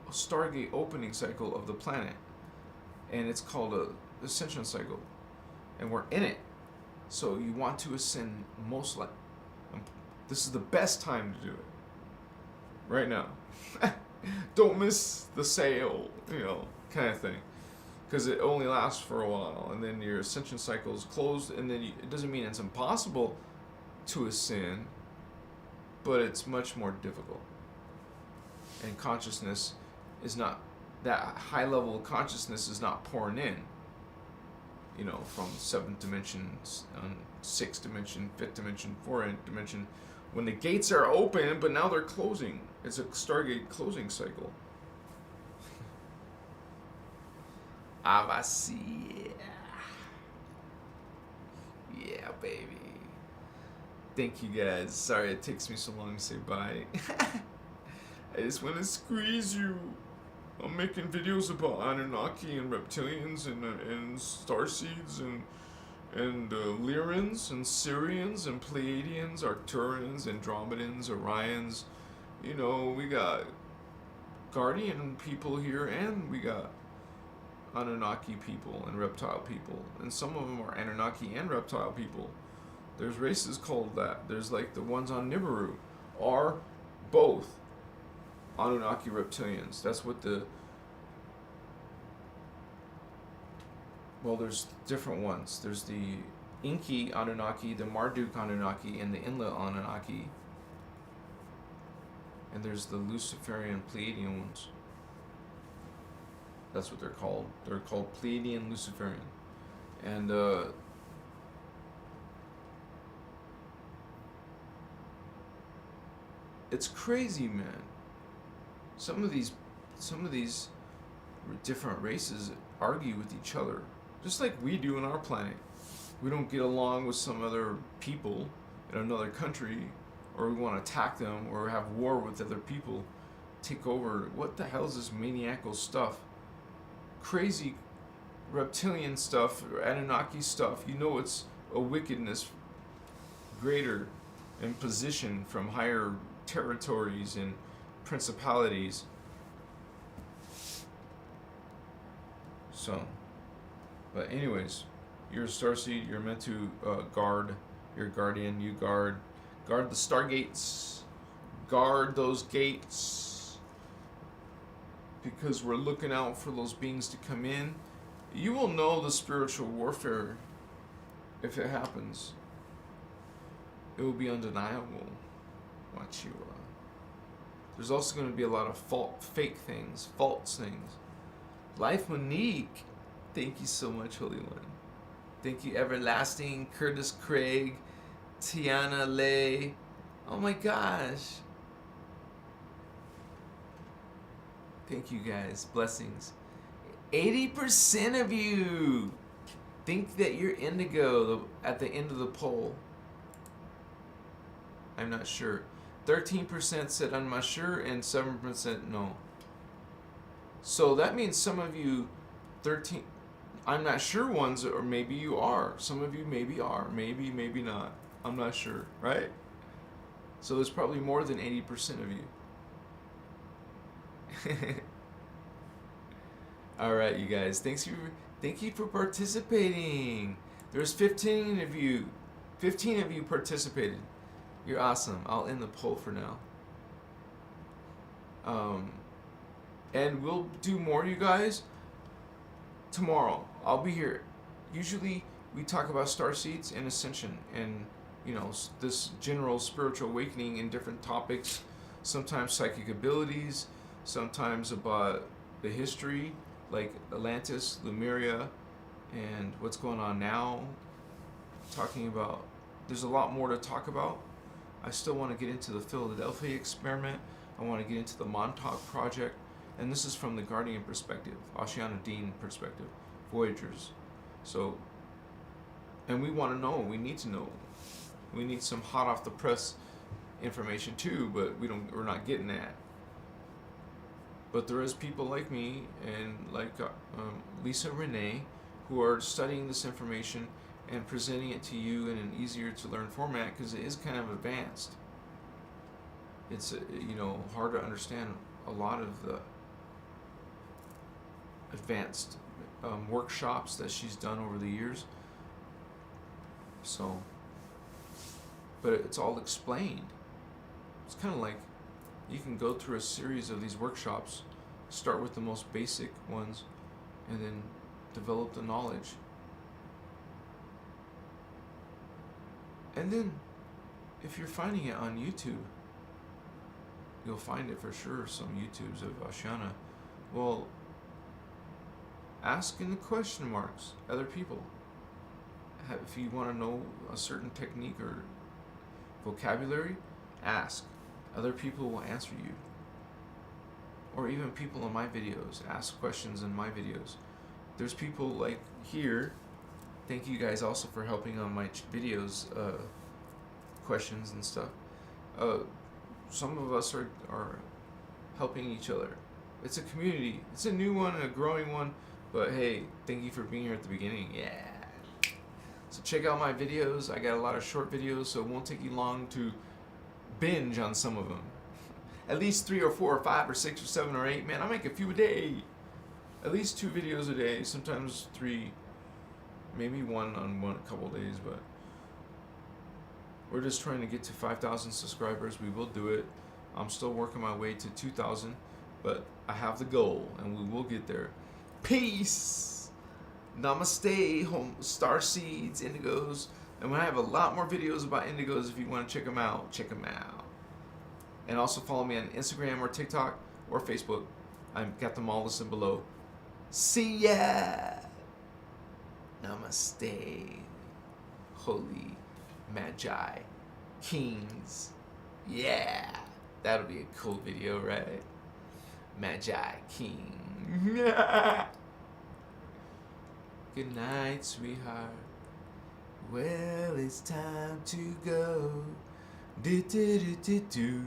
Stargate opening cycle of the planet, and it's called a Ascension cycle, and we're in it. So you want to ascend this is the best time to do it. Right now. Don't miss the sale, kind of thing. Because it only lasts for a while, and then your ascension cycle is closed, and then it doesn't mean it's impossible to ascend, but it's much more difficult. And consciousness is not, that high level of consciousness is not pouring in, from 7th dimension, 6th dimension, 5th dimension, 4th dimension, when the gates are open, but now they're closing. It's a Stargate closing cycle. Avasi. Yeah, baby. Thank you guys. Sorry it takes me so long to say bye. I just want to squeeze you. I'm making videos about Anunnaki and reptilians and starseeds and Lyrans and Syrians and Pleiadians, Arcturians, Andromedans, Orions. We got Guardian people here, and we got Anunnaki people and reptile people, and some of them are Anunnaki and reptile people. There's races called that. There's like the ones on Nibiru are both Anunnaki reptilians. That's what there's different ones. There's the Inky Anunnaki, the Marduk Anunnaki, and the Inla Anunnaki. And there's the Luciferian Pleiadian ones. That's what they're called. They're called Pleiadian Luciferian. And it's crazy, man. Some of these different races argue with each other, just like we do on our planet. We don't get along with some other people in another country, or we want to attack them, or have war with other people, take over. What the hell is this maniacal stuff? Crazy reptilian stuff, or Anunnaki stuff. It's a wickedness greater in position from higher territories and principalities. So, but anyways, you're a starseed. You're meant to guard your guardian. You guard the stargates. Guard those gates, because we're looking out for those beings to come in. You will know the spiritual warfare if it happens. It will be undeniable. Watch you. There's also going to be a lot of fake things, false things. Life Monique, thank you so much, Holy One. Thank you, Everlasting, Curtis Craig, Tiana Lay. Oh my gosh. Thank you guys. Blessings. 80% of you think that you're indigo at the end of the poll. I'm not sure. 13% said I'm not sure, and 7% no. So that means some of you, I'm not sure ones, or maybe you are. Some of you maybe are, maybe not. I'm not sure, right? So there's probably more than 80% of you. All right, you guys. Thank you for participating. There's 15 of you. 15 of you participated. You're awesome. I'll end the poll for now. And we'll do more, you guys. Tomorrow, I'll be here. Usually, we talk about starseeds and ascension, and this general spiritual awakening in different topics. Sometimes psychic abilities, sometimes about the history, like Atlantis, Lemuria, and what's going on now. Talking about, there's a lot more to talk about. I still want to get into the Philadelphia experiment. I want to get into the Montauk Project. And this is from the Guardian perspective, Oceana Dean perspective, Voyagers. So, and we want to know, we need to know. We need some hot off the press information too, but we're not getting that. But there is people like me and like Lisa Renee who are studying this information and presenting it to you in an easier to learn format, because it is kind of advanced. It's hard to understand a lot of the advanced workshops that she's done over the years. So, but it's all explained. It's kind of like you can go through a series of these workshops, start with the most basic ones, and then develop the knowledge. And then, if you're finding it on YouTube, you'll find it for sure, some YouTubes of Oceana. Well, ask in the question marks other people. If you want to know a certain technique or vocabulary, ask. Other people will answer you. Or even people in my videos, ask questions in my videos. There's people like here. Thank you guys also for helping on my videos, questions and stuff. Some of us are helping each other. It's a community. It's a new one and a growing one. But hey, thank you for being here at the beginning. Yeah. So check out my videos. I got a lot of short videos, so it won't take you long to binge on some of them. At least 3 or 4 or 5 or 6 or 7 or 8. Man, I make a few a day. At least 2 videos a day. Sometimes 3. Maybe 1 on a couple days, but we're just trying to get to 5,000 subscribers. We will do it. I'm still working my way to 2,000, but I have the goal, and we will get there. Peace. Namaste, home starseeds, indigos, and when I have a lot more videos about indigos, if you want to check them out, check them out. And also follow me on Instagram or TikTok or Facebook. I've got them all listed below. See ya. Namaste, holy magi, kings. Yeah, that'll be a cool video, right? Magi, king. Good night, sweetheart. Well, it's time to go. Do do do do do.